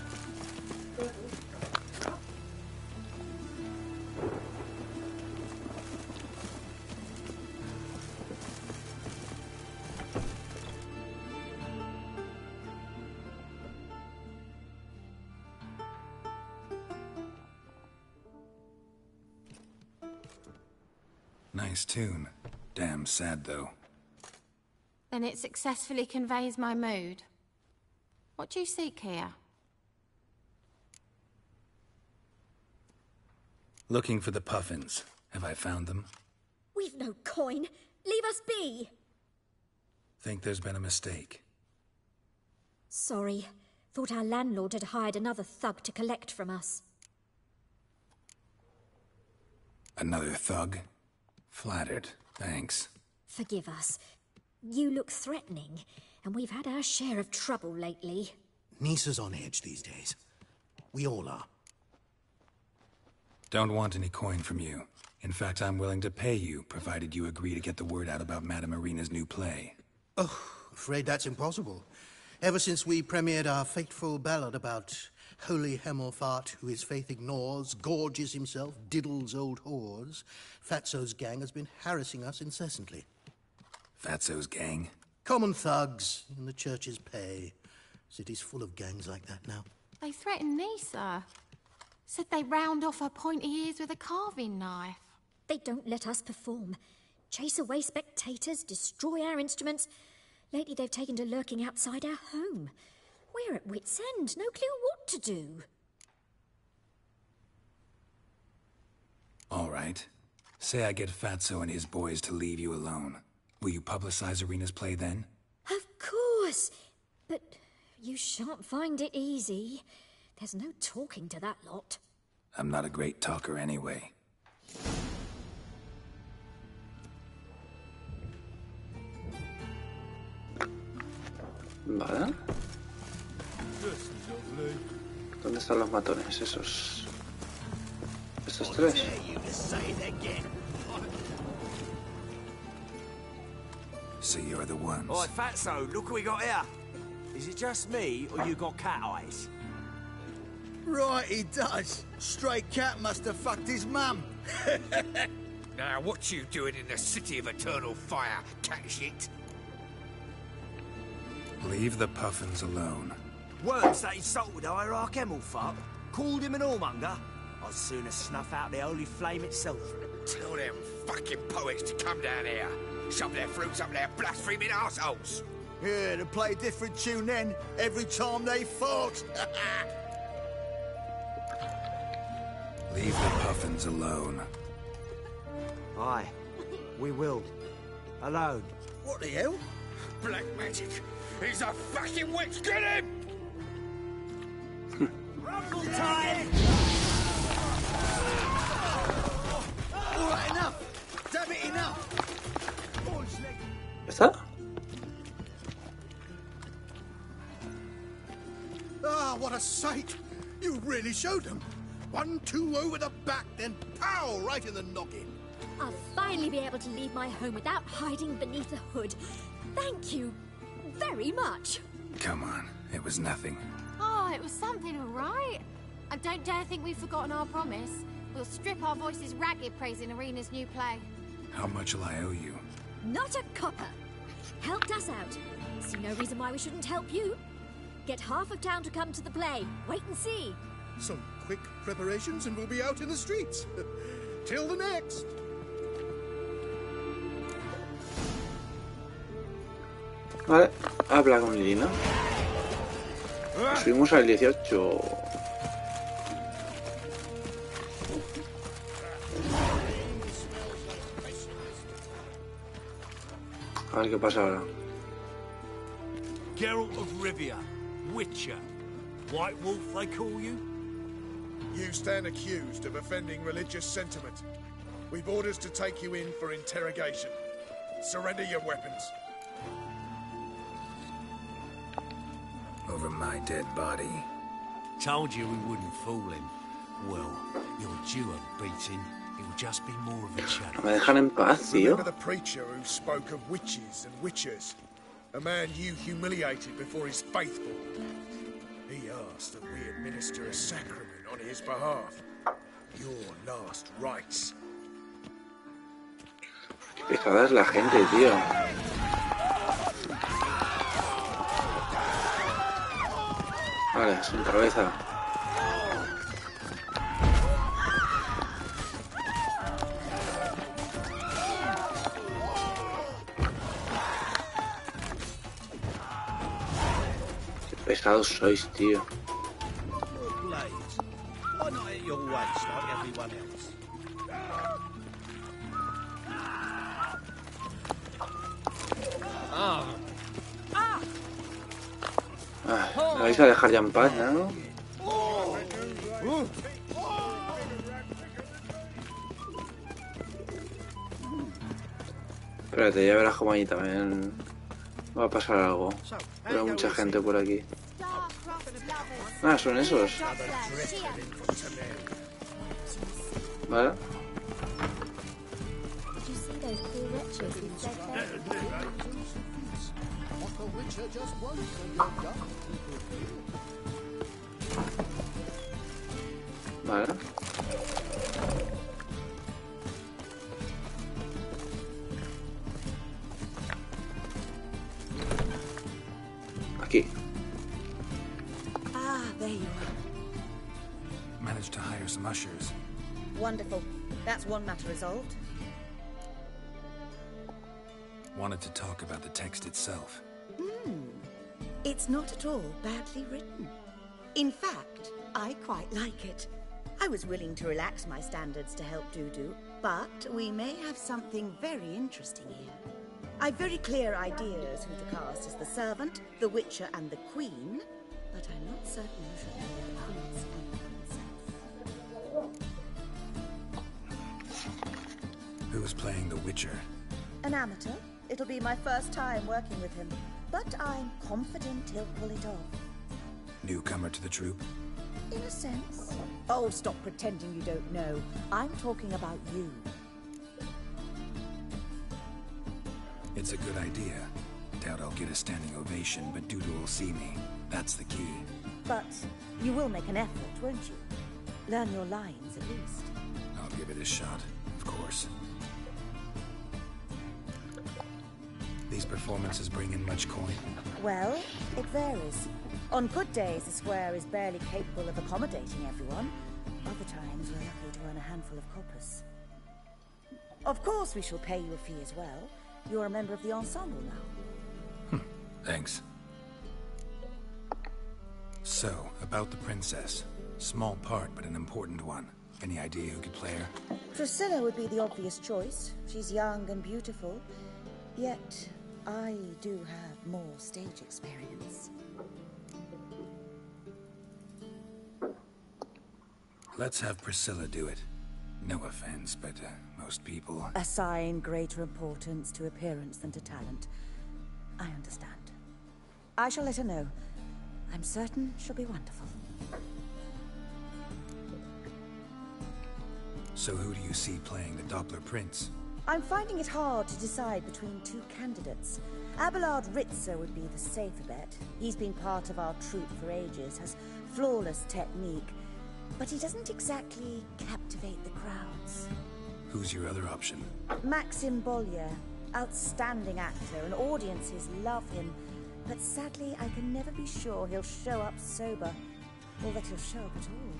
Nice tune. Damn sad, though. Then it successfully conveys my mood. What do you seek here? Looking for the puffins. Have I found them? We've no coin. Leave us be. Think there's been a mistake. Sorry. Thought our landlord had hired another thug to collect from us. Another thug? Flattered. Thanks. Forgive us. You look threatening, and we've had our share of trouble lately. Nisa's on edge these days. We all are. Don't want any coin from you. In fact, I'm willing to pay you, provided you agree to get the word out about Madame Irina's new play. Oh, afraid that's impossible. Ever since we premiered our fateful ballad about holy Hemelfart, who his faith ignores, gorges himself, diddles old whores, Fatso's gang has been harassing us incessantly. Fatso's gang? Common thugs in the church's pay. City's full of gangs like that now. They threatened Nisa. Said they round off her pointy ears with a carving knife. They don't let us perform. Chase away spectators, destroy our instruments. Lately they've taken to lurking outside our home. We're at wit's end, no clue what to do. All right. Say I get Fatso and his boys to leave you alone. Will you publicize Irina's play then? Of course. But you shan't find it easy. There's no talking to that lot. I'm not a great talker anyway. Vale. ¿Dónde están los matones? Esos tres. So you're the ones. Oi, Fatso, look what we got here. Is it just me, or you got cat eyes? Right, he does. Stray cat must have fucked his mum. Now, what you doing in the city of eternal fire, cat shit? Leave the puffins alone. Words that insulted Hierarch Hemelfart, called him an whoremonger. I'd sooner snuff out the holy flame itself. Tell them fucking poets to come down here. Shove their fruits up their blaspheming arseholes. Yeah, to play a different tune then, every time they fought. Leave the puffins alone. Aye, we will. Alone. What the hell? Black magic. He's a fucking witch. Get him! Rumble time! All right, enough. Damn it, enough. ¿Está? Ah, what a sight! You really showed them. 1-2 over the back, then pow, right in the noggin. I'll finally be able to leave my home without hiding beneath a hood. Thank you very much. Come on, it was nothing. Oh, it was something, all right. And don't dare think we've forgotten our promise. We'll strip our voices ragged praising Arena's new play. How much will I owe you? Not a copper. Helped us out. See no reason why we shouldn't help you. Get half of town to come to the play. Wait and see. Some quick preparations and we'll be out in the streets. Till the next. Vale, habla con Irina. Subimos al 18. A ver qué pasa ahora. Geralt of Rivia, Witcher. White Wolf, they call you? You stand accused of offending religious sentiment. We've orders to take you in for interrogation. Surrender your weapons. Over my dead body. Told you we wouldn't fool him. Well, you're due a beating. It'll just be more of a challenge. No me dejan en paz, tío. Remember the preacher who spoke of witches and witchers? A man you humiliated before his faithful. He asked that we administer a sacrament on his behalf. Your last rites. Qué pesada es la gente, tío. Vale, sin cabeza. Qué pesados sois, tío. Why not at your waist like everyone else? ¿Me vais a dejar ya en paz, no? Espérate, ya verás cómo ahí también va a pasar algo. Veo mucha gente por aquí. Ah, son esos. Vale. Vale. Aquí. Ah, there you are. Managed to hire some ushers. Wonderful. That's one matter resolved. Wanted to talk about the text itself. It's not at all badly written. In fact, I quite like it. I was willing to relax my standards to help Dudu, but we may have something very interesting here. I've very clear ideas who to cast as the servant, the witcher, and the queen, but I'm not certain who should be the prince and the princess. Who's playing the Witcher? An amateur. It'll be my first time working with him, but I'm confident he'll pull it off. Newcomer to the troupe? In a sense. Oh, stop pretending you don't know. I'm talking about you. It's a good idea. Doubt I'll get a standing ovation, but Dudu will see me. That's the key. But you will make an effort, won't you? Learn your lines, at least. I'll give it a shot, of course. These performances bring in much coin? Well, it varies. On good days, the square is barely capable of accommodating everyone. Other times, we're lucky to earn a handful of coppers. Of course, we shall pay you a fee as well. You're a member of the ensemble now. Thanks. So, about the princess. Small part, but an important one. Any idea who could play her? Priscilla would be the obvious choice. She's young and beautiful. Yet, I do have more stage experience. Let's have Priscilla do it. No offense, but most people. Assign greater importance to appearance than to talent. I understand. I shall let her know. I'm certain she'll be wonderful. So who do you see playing the Doppler Prince? I'm finding it hard to decide between two candidates. Abelard Ritzer would be the safer bet. He's been part of our troupe for ages, has flawless technique, but he doesn't exactly captivate the crowds. Who's your other option? Maxim Bollier, outstanding actor, and audiences love him. But sadly, I can never be sure he'll show up sober, or that he'll show up at all.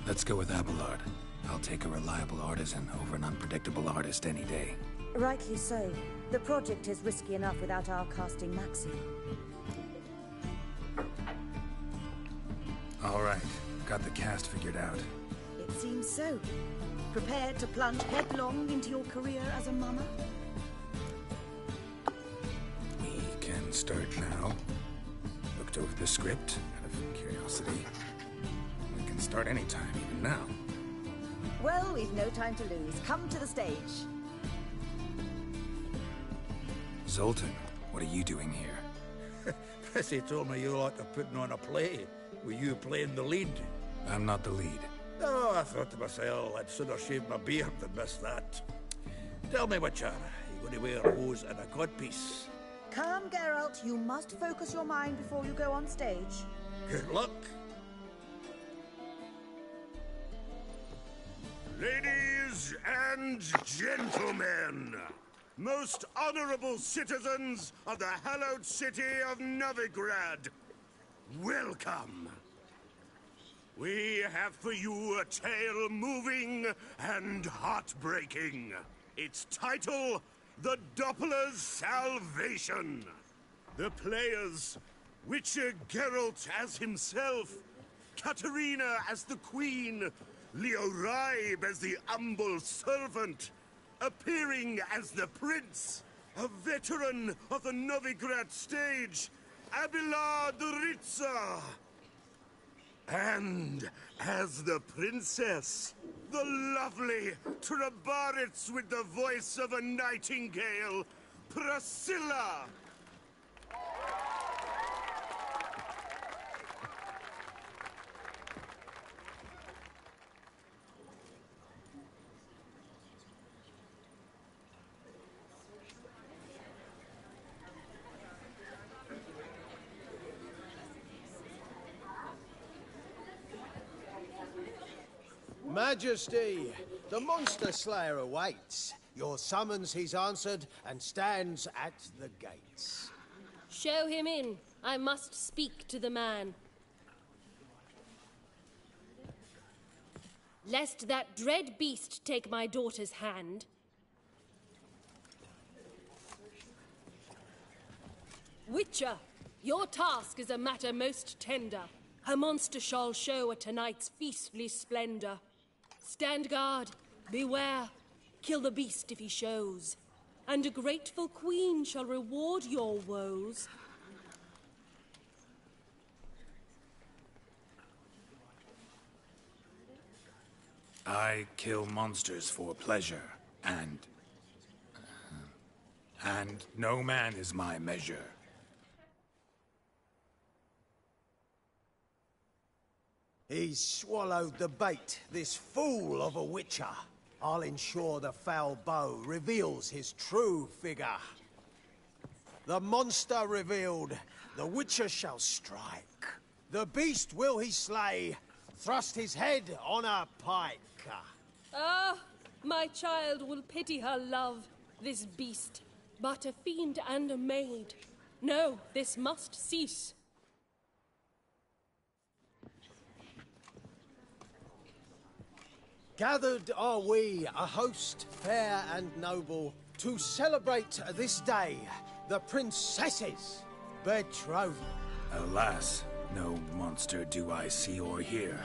Let's go with Abelard. I'll take a reliable artisan over an unpredictable artist any day. Rightly so. The project is risky enough without our casting Maxim. All right, got the cast figured out. It seems so. Prepared to plunge headlong into your career as a mama? We can start now. Looked over the script, out of curiosity. We can start anytime, even now. Well, we've no time to lose. Come to the stage. Zoltan, what are you doing here? Prissy told me you like to putting on a play. Were you playing the lead? I'm not the lead. Oh, I thought to myself, I'd sooner shave my beard than miss that. Tell me, Witcher, you going to wear hose and a codpiece? Calm, Geralt. You must focus your mind before you go on stage. Good luck. Ladies and gentlemen, most honorable citizens of the hallowed city of Novigrad, welcome. We have for you a tale moving and heartbreaking. Its title, The Doppler's Salvation. The players, Witcher Geralt as himself, Katerina as the Queen, Leo Raib as the humble servant, appearing as the Prince, a veteran of the Novigrad stage, Abelard Ritzer. And as the Princess, the lovely Trabaritz with the voice of a nightingale, Priscilla. Majesty, the monster slayer awaits. Your summons he's answered and stands at the gates. Show him in. I must speak to the man. Lest that dread beast take my daughter's hand. Witcher, your task is a matter most tender. Her monster shall show at tonight's feastly splendor. Stand guard, beware, kill the beast if he shows, and a grateful queen shall reward your woes. I kill monsters for pleasure, and no man is my measure. He's swallowed the bait, this fool of a witcher. I'll ensure the foul bow reveals his true figure. The monster revealed, the witcher shall strike. The beast will he slay, thrust his head on a pike. Ah, my child will pity her love, this beast, but a fiend and a maid. No, this must cease. Gathered are we, a host fair and noble, to celebrate this day, the princess's betrothal. Alas, no monster do I see or hear.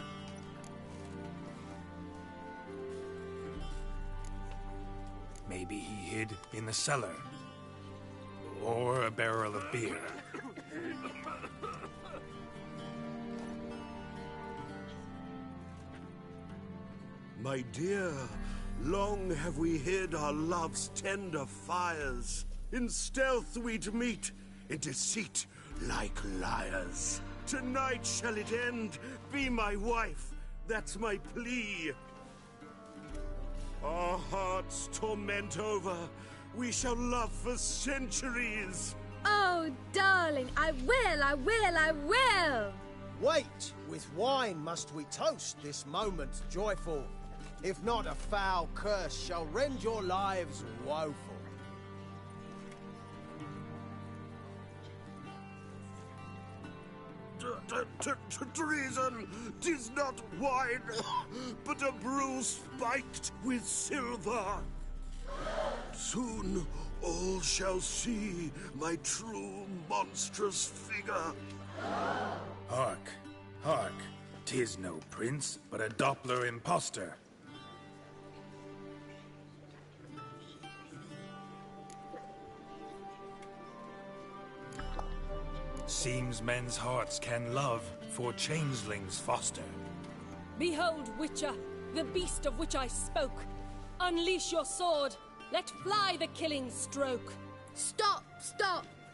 Maybe he hid in the cellar, or a barrel of beer. My dear, long have we hid our love's tender fires. In stealth we'd meet, in deceit like liars. Tonight shall it end, be my wife, that's my plea. Our hearts torment over, we shall love for centuries. Oh, darling, I will! Wait, with wine must we toast this moment joyful. If not, a foul curse shall rend your lives woeful. Treason! 'Tis not wine, but a brew spiked with silver. Soon all shall see my true monstrous figure. Hark, hark. 'Tis no prince, but a Doppler impostor. Seems men's hearts can love, for changelings foster. Behold, Witcher, the beast of which I spoke. Unleash your sword. Let fly the killing stroke. Stop,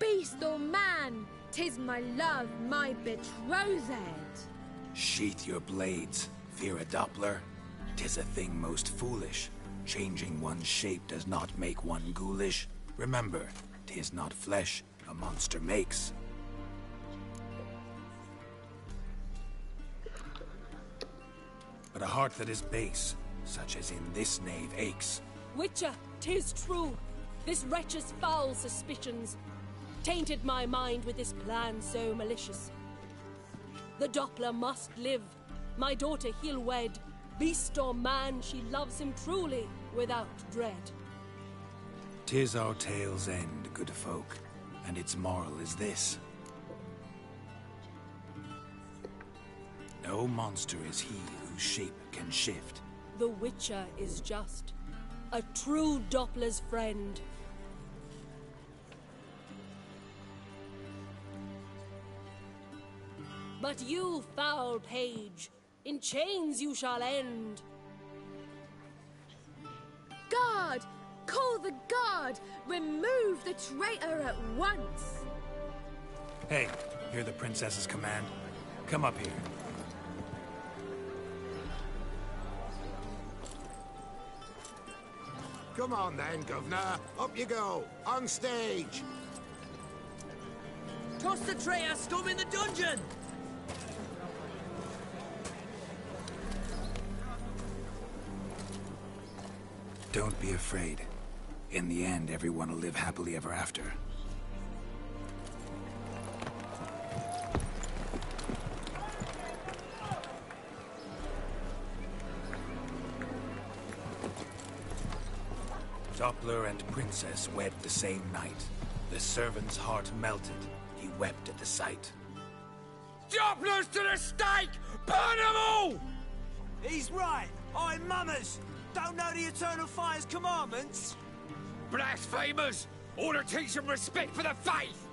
beast or man! 'Tis my love, my betrothed. Sheath your blades, fear a Doppler. 'Tis a thing most foolish. Changing one's shape does not make one ghoulish. Remember, 'tis not flesh a monster makes. But a heart that is base, such as in this knave aches. Witcher, 'tis true. This wretch's foul suspicions tainted my mind with this plan so malicious. The Doppler must live. My daughter he'll wed. Beast or man, she loves him truly, without dread. 'Tis our tale's end, good folk, and its moral is this. No monster is he whose shape can shift. The Witcher is just a true Doppler's friend. But you, foul page, in chains you shall end. Guard! Call the guard! Remove the traitor at once! Hey, hear the princess's command? Come up here. Come on then, Governor. Up you go. On stage. Toss the traitor scum in the dungeon! Don't be afraid. In the end, everyone will live happily ever after. Doppler and princess wed the same night. The servant's heart melted. He wept at the sight. Dopplers to the stake! Burn them all! He's right. I'm mummers. Don't know the Eternal Fire's commandments? Blasphemers! Ought to teach them respect for the faith!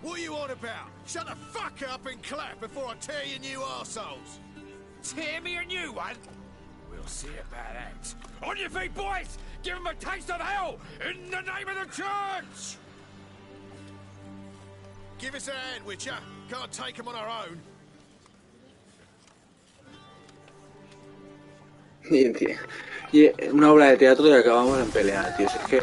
What are you on about? Shut the fuck up and clap before I tear you new arseholes! Tear me a new one? We'll see about that. On your feet, boys! Give them a taste of hell! In the name of the church! Give us a hand, Witcher. Can't take them on our own. Y una obra de teatro y acabamos en pelea, tío. Si es que...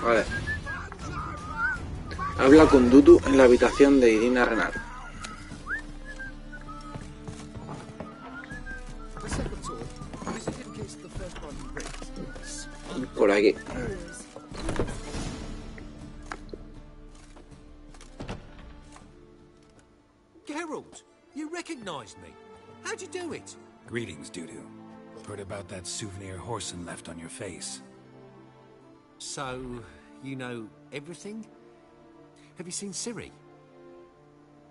Vale. Habla con Dudu en la habitación de Irina Renal. Por aquí. Geralt, you recognized me. How'd you do it? Greetings, Dudu. Heard about that souvenir Horson left on your face. So, you know everything? Have you seen Ciri?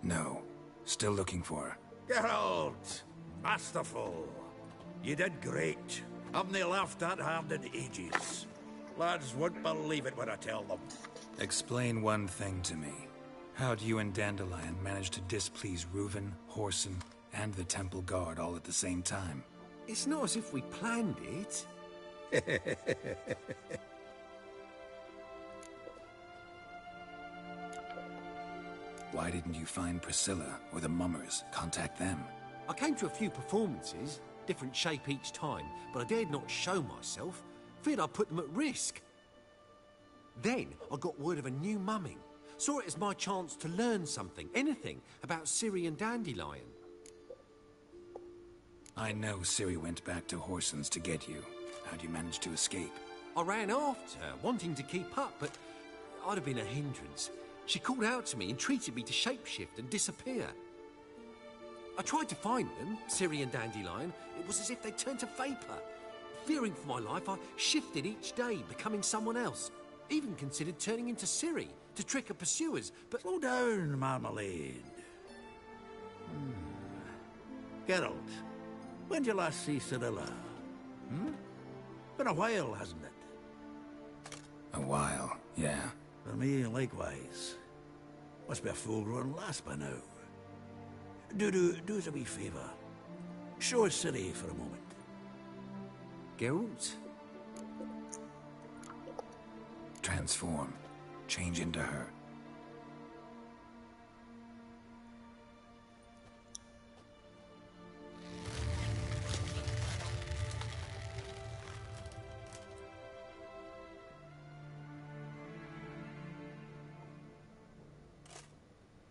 No. Still looking for her. Geralt! Masterful! You did great. Haven't they laughed that hard in ages? Lads won't believe it when I tell them. Explain one thing to me. How'd you and Dandelion manage to displease Reuven, Whoreson, and the Temple Guard all at the same time? It's not as if we planned it. Why didn't you find Priscilla or the Mummers? Contact them. I came to a few performances, different shape each time, but I dared not show myself. Feared I'd put them at risk. Then I got word of a new mumming. Saw it as my chance to learn something, anything, about Ciri and Dandelion. I know Ciri went back to Whoreson's to get you. How'd you manage to escape? I ran after her, wanting to keep up, but I'd have been a hindrance. She called out to me, entreated me to shapeshift and disappear. I tried to find them, Ciri and Dandelion. It was as if they turned to vapour. Fearing for my life, I shifted each day, becoming someone else. Even considered turning into Ciri to trick her pursuers, but... Slow down, Marmalade. Geralt, when did you last see Cyrilla? Been a while, hasn't it? A while, yeah. For me, likewise. Must be a full-grown lass by now. Dudu, do us a wee favour. Show us Ciri for a moment. Geralt? Transform. Change into her.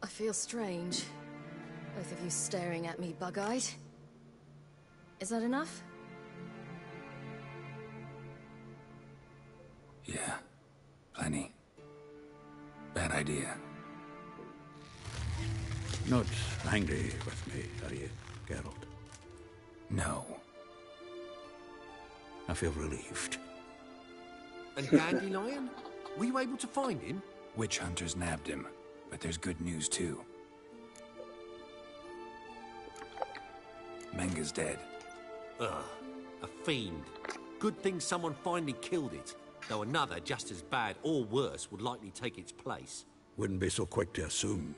I feel strange. Both of you staring at me bug-eyed. Is that enough? Yeah. Plenty. Bad idea. Not angry with me, are you, Geralt? No. I feel relieved. And Dandelion? Were you able to find him? Witch hunters nabbed him, but there's good news too. Menga's dead. Ugh, a fiend. Good thing someone finally killed it, though another just as bad or worse would likely take its place. Wouldn't be so quick to assume.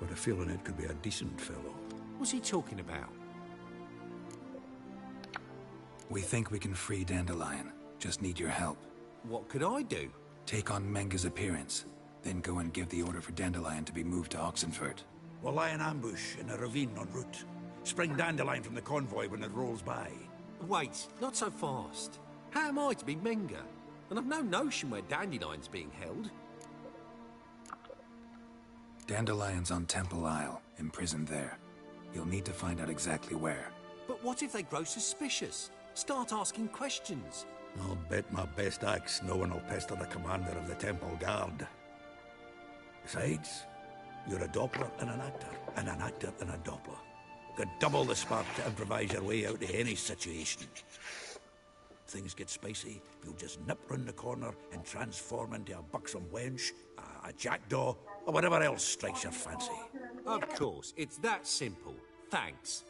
Got a feeling it could be a decent fellow. What's he talking about? We think we can free Dandelion. Just need your help. What could I do? Take on Menga's appearance, then go and give the order for Dandelion to be moved to Oxenfurt. We'll lie in ambush in a ravine en route. Spring Dandelion from the convoy when it rolls by. Wait, not so fast. How am I to be Menga? And I've no notion where Dandelion's being held. Dandelion's on Temple Isle, imprisoned there. You'll need to find out exactly where. But what if they grow suspicious? Start asking questions? I'll bet my best axe no one will pester the commander of the Temple Guard. Besides, you're a Doppler and an actor and a Doppler. Got double the spark to improvise your way out of any situation. Things get spicy, you'll just nip round the corner and transform into a buxom wench, a jackdaw, or whatever else strikes your fancy. Of course, it's that simple. Thanks.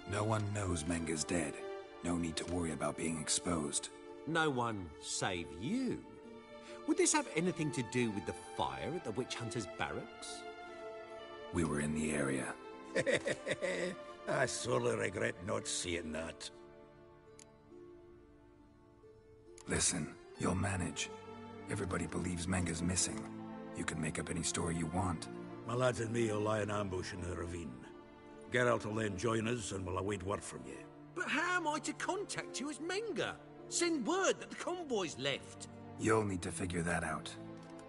No one knows Menga's dead. No need to worry about being exposed. No one save you. Would this have anything to do with the fire at the witch hunters' barracks? We were in the area. I sorely regret not seeing that. Listen, you'll manage. Everybody believes Menga's missing. You can make up any story you want. My lads and me will lie in ambush in the ravine. Geralt will then join us and we'll await word from you. But how am I to contact you as Menga? Send word that the convoy's left. You'll need to figure that out.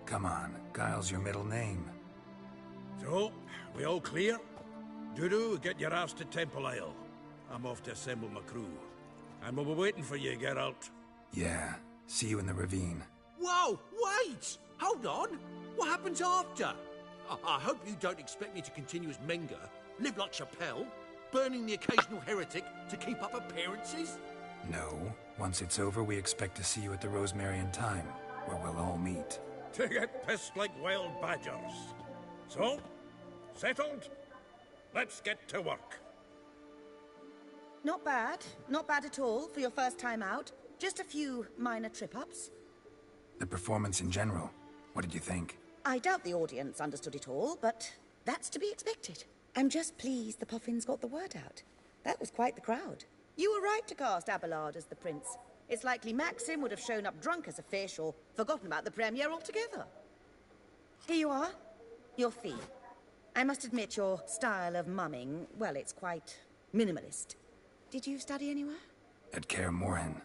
Come on, Guile's your middle name. So, we all clear? Dudu, get your ass to Temple Isle. I'm off to assemble my crew. And we'll be waiting for you, Geralt. Yeah, see you in the ravine. Whoa, wait! Hold on! What happens after? I hope you don't expect me to continue as Menga, live like Chappelle, burning the occasional heretic to keep up appearances? No. Once it's over, we expect to see you at the Rosemary and Thyme, where we'll all meet. To get pissed like wild badgers. So, settled? Let's get to work. Not bad. Not bad at all for your first time out. Just a few minor trip-ups. The performance in general, what did you think? I doubt the audience understood it all, but that's to be expected. I'm just pleased the Puffins got the word out. That was quite the crowd. You were right to cast Abelard as the prince. It's likely Maxim would have shown up drunk as a fish or forgotten about the premiere altogether. Here you are. Your fee. I must admit your style of mumming, well, it's quite minimalist. Did you study anywhere? At Kaer Morhen.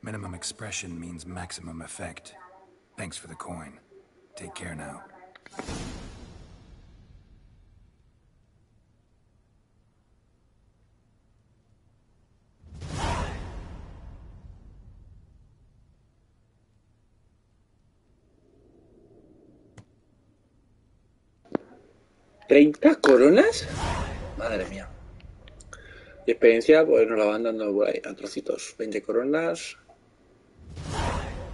Minimum expression means maximum effect. Thanks for the coin. Take care now. ¿30 coronas? Madre mía. Y experiencia, pues nos la van dando por ahí, a trocitos. 20 coronas.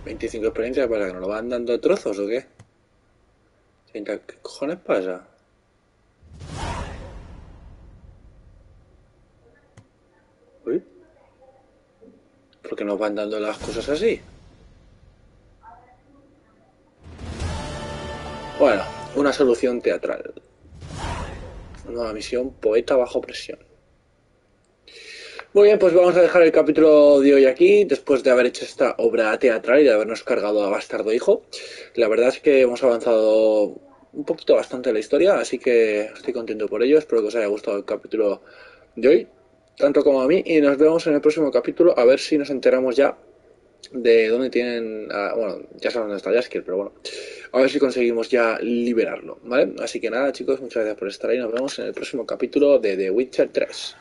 25 experiencias, ¿para que nos lo van dando a trozos o qué? 30, ¿qué cojones pasa? Uy. ¿Por qué nos van dando las cosas así? Bueno, una solución teatral. Nueva misión, poeta bajo presión. Muy bien, pues vamos a dejar el capítulo de hoy aquí, después de haber hecho esta obra teatral y de habernos cargado a Bastardo Hijo. La verdad es que hemos avanzado un poquito bastante en la historia, así que estoy contento por ello. Espero que os haya gustado el capítulo de hoy, tanto como a mí, y nos vemos en el próximo capítulo, a ver si nos enteramos ya de dónde tienen... bueno, ya sabemos dónde está Jaskier, pero bueno, a ver si conseguimos ya liberarlo, ¿vale? Así que nada, chicos, muchas gracias por estar ahí, nos vemos en el próximo capítulo de The Witcher 3.